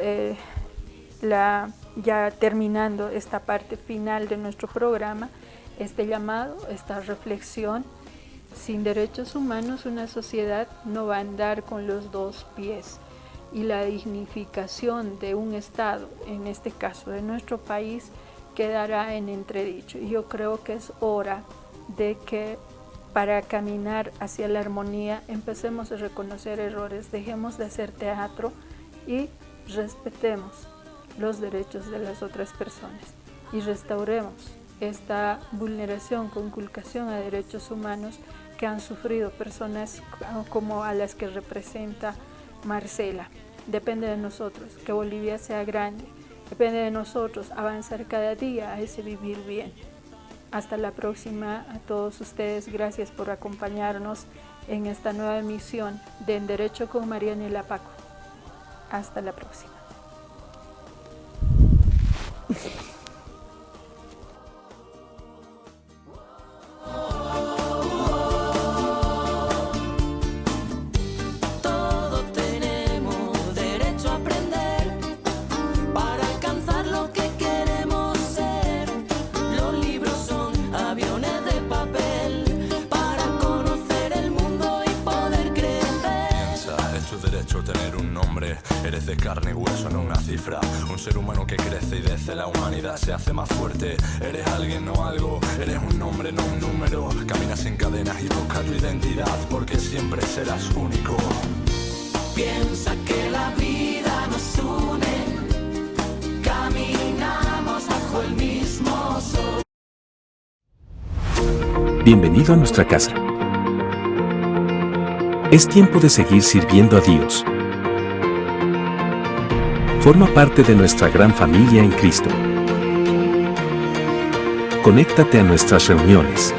ya terminando esta parte final de nuestro programa, este llamado, esta reflexión. Sin derechos humanos una sociedad no va a andar con los dos pies. Y la dignificación de un Estado, en este caso de nuestro país, quedará en entredicho. Y yo creo que es hora de que para caminar hacia la armonía empecemos a reconocer errores, dejemos de hacer teatro y respetemos los derechos de las otras personas y restauremos esta vulneración, conculcación a derechos humanos que han sufrido personas como a las que representa Marcela. Depende de nosotros que Bolivia sea grande, depende de nosotros avanzar cada día a ese vivir bien. Hasta la próxima a todos ustedes, gracias por acompañarnos en esta nueva emisión de En Derecho con Marianela Paco. Hasta la próxima. de carne y hueso, no una cifra. Un ser humano que crece y desde la humanidad se hace más fuerte. Eres alguien, no algo, eres un nombre, no un número. Caminas sin cadenas y busca tu identidad, porque siempre serás único. Piensa que la vida nos une, caminamos bajo el mismo sol. Bienvenido a nuestra casa. Es tiempo de seguir sirviendo a Dios. Forma parte de nuestra gran familia en Cristo. Conéctate a nuestras reuniones.